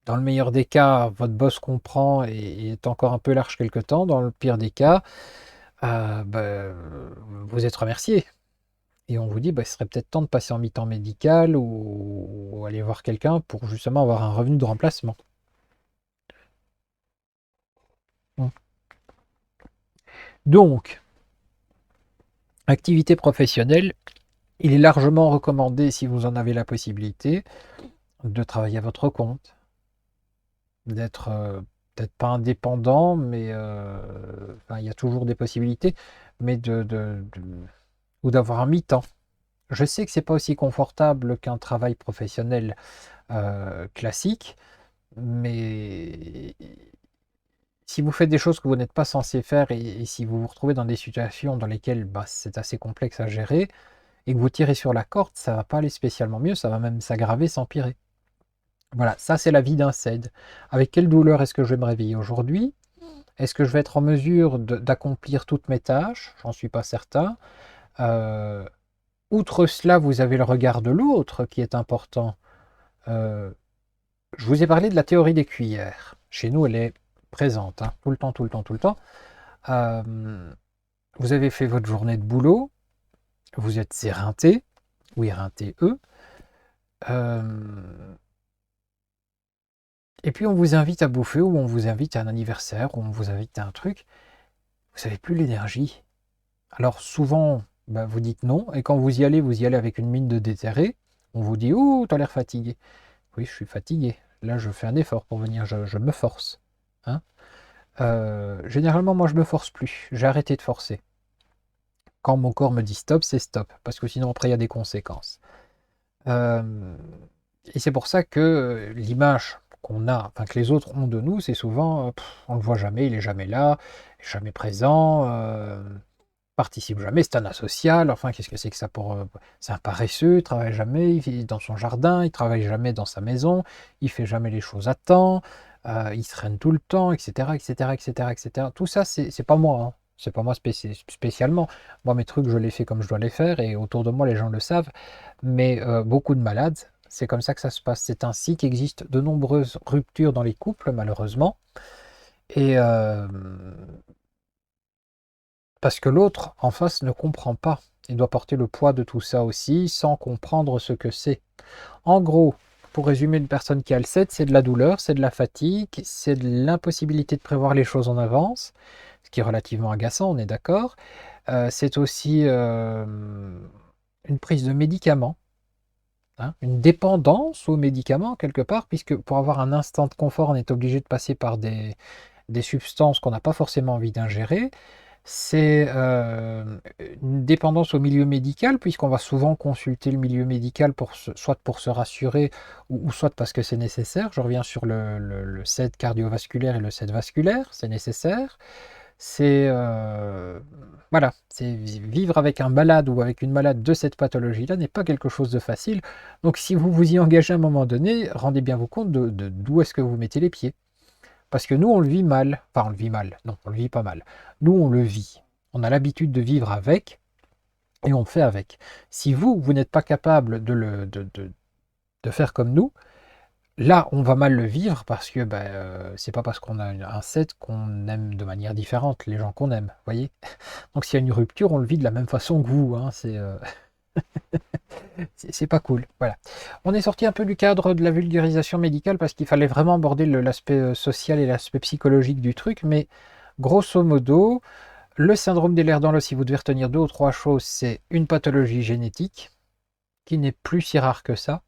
dans le meilleur des cas, votre boss comprend et est encore un peu large quelque temps. Dans le pire des cas, vous êtes remercié. Et on vous dit, ce serait peut-être temps de passer en mi-temps médical ou aller voir quelqu'un pour justement avoir un revenu de remplacement. Mm. Donc, activité professionnelle, il est largement recommandé, si vous en avez la possibilité, de travailler à votre compte, d'être peut-être pas indépendant, mais il y a toujours des possibilités, mais ou d'avoir un mi-temps. Je sais que c'est pas aussi confortable qu'un travail professionnel classique, mais si vous faites des choses que vous n'êtes pas censé faire et si vous vous retrouvez dans des situations dans lesquelles c'est assez complexe à gérer et que vous tirez sur la corde, ça va pas aller spécialement mieux, ça va même s'aggraver, s'empirer. Voilà, ça c'est la vie d'un CED. Avec quelle douleur est-ce que je vais me réveiller aujourd'hui? Est-ce que je vais être en mesure d'accomplir toutes mes tâches? J'en suis pas certain. Euh, Outre cela, vous avez le regard de l'autre qui est important. Euh, je vous ai parlé de la théorie des cuillères. Chez nous, elle est présente, hein, tout le temps, tout le temps, tout le temps. Euh, vous avez fait votre journée de boulot, vous êtes éreinté, ou éreinté eux, et puis on vous invite à bouffer, ou on vous invite à un anniversaire, ou on vous invite à un truc, vous n'avez plus l'énergie. Alors souvent, vous dites non, et quand vous y allez avec une mine de déterré, on vous dit «Oh, t'as l'air fatigué». Oui, je suis fatigué. Là, je fais un effort pour venir, je me force. Hein. Généralement, moi, je me force plus. J'ai arrêté de forcer. Quand mon corps me dit stop, c'est stop, parce que sinon, après, il y a des conséquences. Euh, et c'est pour ça que l'image qu'on a, enfin que les autres ont de nous, c'est souvent, on le voit jamais, il est jamais là, jamais présent, participe jamais, c'est un asocial, enfin qu'est-ce que c'est que ça pour... c'est un paresseux, il travaille jamais, il vit dans son jardin, il travaille jamais dans sa maison, il fait jamais les choses à temps, il traîne tout le temps, etc., etc., etc., etc. Tout ça, c'est pas moi, hein. C'est pas moi spécialement. Moi, mes trucs, je les fais comme je dois les faire, et autour de moi, les gens le savent. Mais beaucoup de malades, c'est comme ça que ça se passe. C'est ainsi qu'existent de nombreuses ruptures dans les couples, malheureusement. Et parce que l'autre en face ne comprend pas. Il doit porter le poids de tout ça aussi, sans comprendre ce que c'est. En gros, pour résumer, une personne qui a le 7, c'est de la douleur, c'est de la fatigue, c'est de l'impossibilité de prévoir les choses en avance, ce qui est relativement agaçant, on est d'accord. C'est aussi une prise de médicaments, hein, une dépendance aux médicaments quelque part, puisque pour avoir un instant de confort, on est obligé de passer par des substances qu'on n'a pas forcément envie d'ingérer. C'est une dépendance au milieu médical, puisqu'on va souvent consulter le milieu médical soit pour se rassurer, ou soit parce que c'est nécessaire. Je reviens sur le CED cardiovasculaire et le CED vasculaire, c'est nécessaire. C'est voilà, c'est vivre avec un malade ou avec une malade de cette pathologie-là n'est pas quelque chose de facile. Donc si vous vous y engagez à un moment donné, rendez bien vous compte d'où est-ce que vous mettez les pieds. Parce que nous, on le vit mal. Enfin, on le vit mal. Non, on le vit pas mal. Nous, on le vit. On a l'habitude de vivre avec et on fait avec. Si vous n'êtes pas capable de faire comme nous, là, on va mal le vivre parce que c'est pas parce qu'on a un set qu'on aime de manière différente les gens qu'on aime. Voyez. Donc, s'il y a une rupture, on le vit de la même façon que vous. Hein, c'est pas cool. Voilà. On est sorti un peu du cadre de la vulgarisation médicale parce qu'il fallait vraiment aborder l'aspect social et l'aspect psychologique du truc, mais grosso modo, le syndrome des lèvres dans l'os, si vous devez retenir deux ou trois choses, c'est une pathologie génétique qui n'est plus si rare que ça.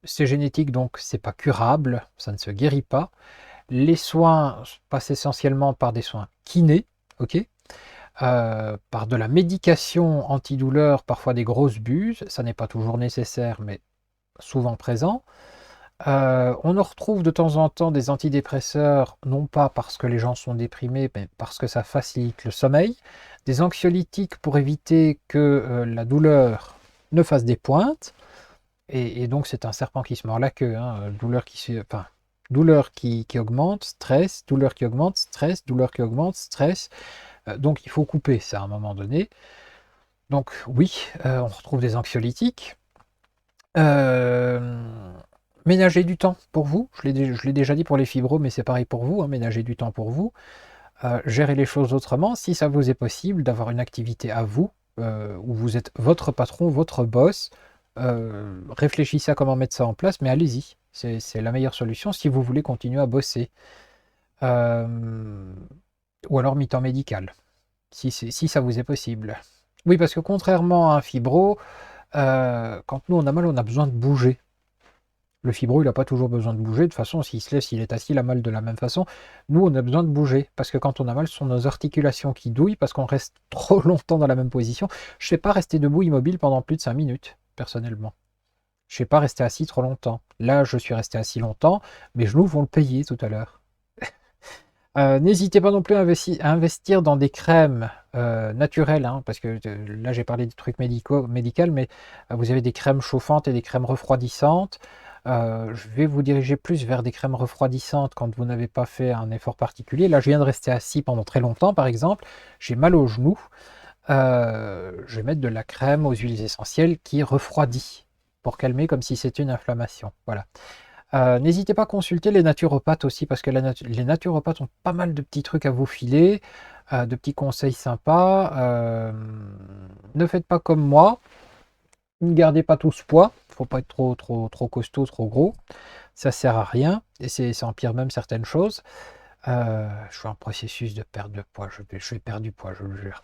C'est génétique, donc c'est pas curable, ça ne se guérit pas. Les soins passent essentiellement par des soins kinés, ok, par de la médication antidouleur, parfois des grosses buses, ça n'est pas toujours nécessaire, mais souvent présents. On en retrouve de temps en temps des antidépresseurs, non pas parce que les gens sont déprimés, mais parce que ça facilite le sommeil. Des anxiolytiques pour éviter que la douleur ne fasse des pointes. Et donc c'est un serpent qui se mord la queue, hein, douleur qui augmente, stress, douleur qui augmente, stress, douleur qui augmente, stress. Donc il faut couper ça à un moment donné. Donc oui, on retrouve des anxiolytiques. Ménager du temps pour vous, je l'ai déjà dit pour les fibros, mais c'est pareil pour vous, hein, ménager du temps pour vous. Gérer les choses autrement, si ça vous est possible d'avoir une activité à vous, où vous êtes votre patron, votre boss, réfléchissez à comment mettre ça en place, mais allez-y, c'est la meilleure solution si vous voulez continuer à bosser. Ou alors mi-temps médical, si ça vous est possible. Oui, parce que contrairement à un fibro, quand nous on a mal, on a besoin de bouger. Le fibro, il n'a pas toujours besoin de bouger. De toute façon, s'il se lève, s'il est assis, il a mal de la même façon. Nous, on a besoin de bouger. Parce que quand on a mal, ce sont nos articulations qui douillent parce qu'on reste trop longtemps dans la même position. Je ne sais pas rester debout immobile pendant plus de 5 minutes, personnellement. Je ne sais pas rester assis trop longtemps. Là, je suis resté assis longtemps. Mes genoux vont le payer tout à l'heure. N'hésitez pas non plus à investir dans des crèmes naturelles, hein, parce que là j'ai parlé des trucs médicaux, mais vous avez des crèmes chauffantes et des crèmes refroidissantes. Je vais vous diriger plus vers des crèmes refroidissantes quand vous n'avez pas fait un effort particulier. Là, je viens de rester assis pendant très longtemps, par exemple. J'ai mal aux genoux. Je vais mettre de la crème aux huiles essentielles qui refroidit pour calmer comme si c'était une inflammation. Voilà. N'hésitez pas à consulter les naturopathes aussi, parce que les naturopathes ont pas mal de petits trucs à vous filer, de petits conseils sympas. Ne faites pas comme moi, ne gardez pas tout ce poids, faut pas être trop costaud, trop gros, ça sert à rien, et ça empire même certaines choses. Je suis en processus de perte de poids, je vais perdre du poids, je le jure.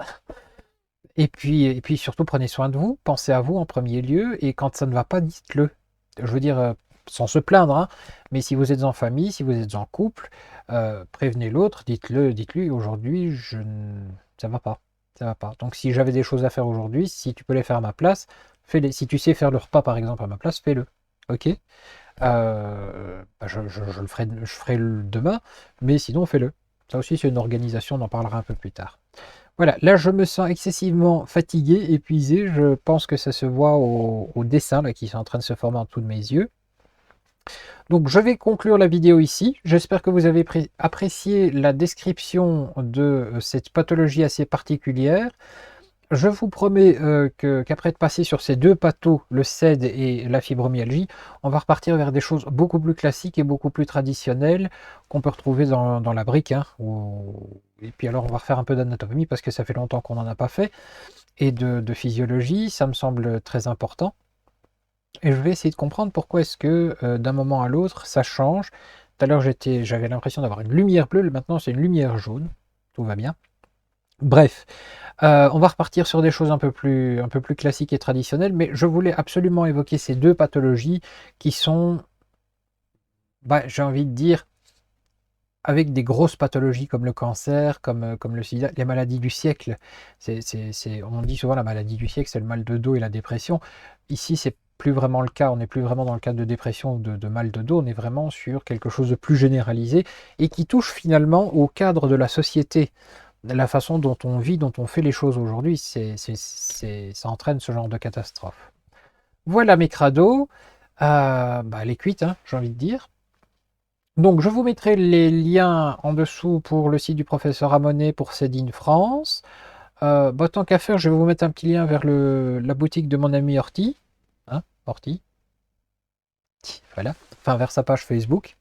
Et puis surtout, prenez soin de vous, pensez à vous en premier lieu, et quand ça ne va pas, dites-le. Je veux dire, sans se plaindre, hein, mais si vous êtes en famille, si vous êtes en couple, prévenez l'autre, dites-lui, aujourd'hui, ça va pas, ça va pas. Donc si j'avais des choses à faire aujourd'hui, si tu peux les faire à ma place, fais-les. Si tu sais faire le repas, par exemple, à ma place, fais-le. Ok? Bah, je ferai demain, mais sinon, fais-le. Ça aussi, c'est une organisation, on en parlera un peu plus tard. Voilà, là je me sens excessivement fatigué, épuisé, je pense que ça se voit au dessin là, qui sont en train de se former en dessous de mes yeux. Donc je vais conclure la vidéo ici, j'espère que vous avez apprécié la description de cette pathologie assez particulière. Je vous promets qu'après de passer sur ces deux pathos, le CED et la fibromyalgie, on va repartir vers des choses beaucoup plus classiques et beaucoup plus traditionnelles qu'on peut retrouver dans la brique, hein, et puis alors on va refaire un peu d'anatomie parce que ça fait longtemps qu'on n'en a pas fait, et de physiologie, ça me semble très important. Et je vais essayer de comprendre pourquoi est-ce que d'un moment à l'autre ça change. Tout à l'heure j'avais l'impression d'avoir une lumière bleue, maintenant c'est une lumière jaune, tout va bien. Bref, on va repartir sur des choses un peu plus classiques et traditionnelles, mais je voulais absolument évoquer ces deux pathologies qui sont, bah, j'ai envie de dire, avec des grosses pathologies comme le cancer, comme le sida, les maladies du siècle. On dit souvent la maladie du siècle, c'est le mal de dos et la dépression. Ici, c'est plus vraiment le cas. On n'est plus vraiment dans le cas de dépression ou de mal de dos. On est vraiment sur quelque chose de plus généralisé et qui touche finalement au cadre de la société. La façon dont on vit, dont on fait les choses aujourd'hui, ça entraîne ce genre de catastrophe. Voilà mes crados. Bah, elle est cuite, hein, j'ai envie de dire. Donc, je vous mettrai les liens en dessous pour le site du professeur Amonet pour Cédine France. Bah, tant qu'à faire, je vais vous mettre un petit lien vers la boutique de mon ami Horty. Hein, Horty. Voilà. Enfin, vers sa page Facebook.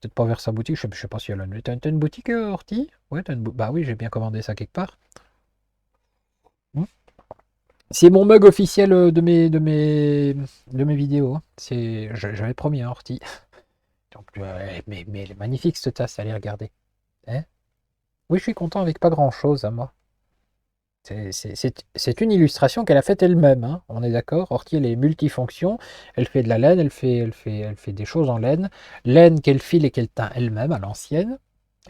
Peut-être pas vers sa boutique, je sais pas si elle a t'as une boutique, Horty? Ouais, bah oui, j'ai bien commandé ça quelque part. Hmm. C'est mon mug officiel de mes vidéos, hein. J'avais promis, hein, Horty. Donc, mais elle est magnifique cette tasse, allez regarder. Hein. Oui, je suis content avec pas grand-chose à moi. C'est une illustration qu'elle a faite elle-même, hein, on est d'accord. Horty, elle est multifonction, elle fait de la laine, elle fait des choses en laine. Laine qu'elle file et qu'elle teint elle-même à l'ancienne.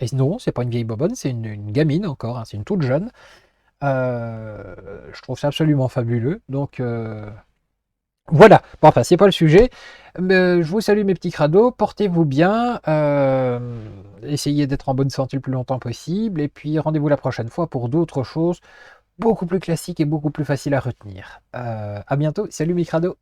Et non, c'est pas une vieille bobonne, c'est une gamine encore, hein, c'est une toute jeune. Je trouve ça absolument fabuleux. Donc Voilà, bon, enfin, c'est pas le sujet. Je vous salue mes petits crados, portez-vous bien, essayez d'être en bonne santé le plus longtemps possible, et puis rendez-vous la prochaine fois pour d'autres choses beaucoup plus classiques et beaucoup plus faciles à retenir. À bientôt, salut mes crados.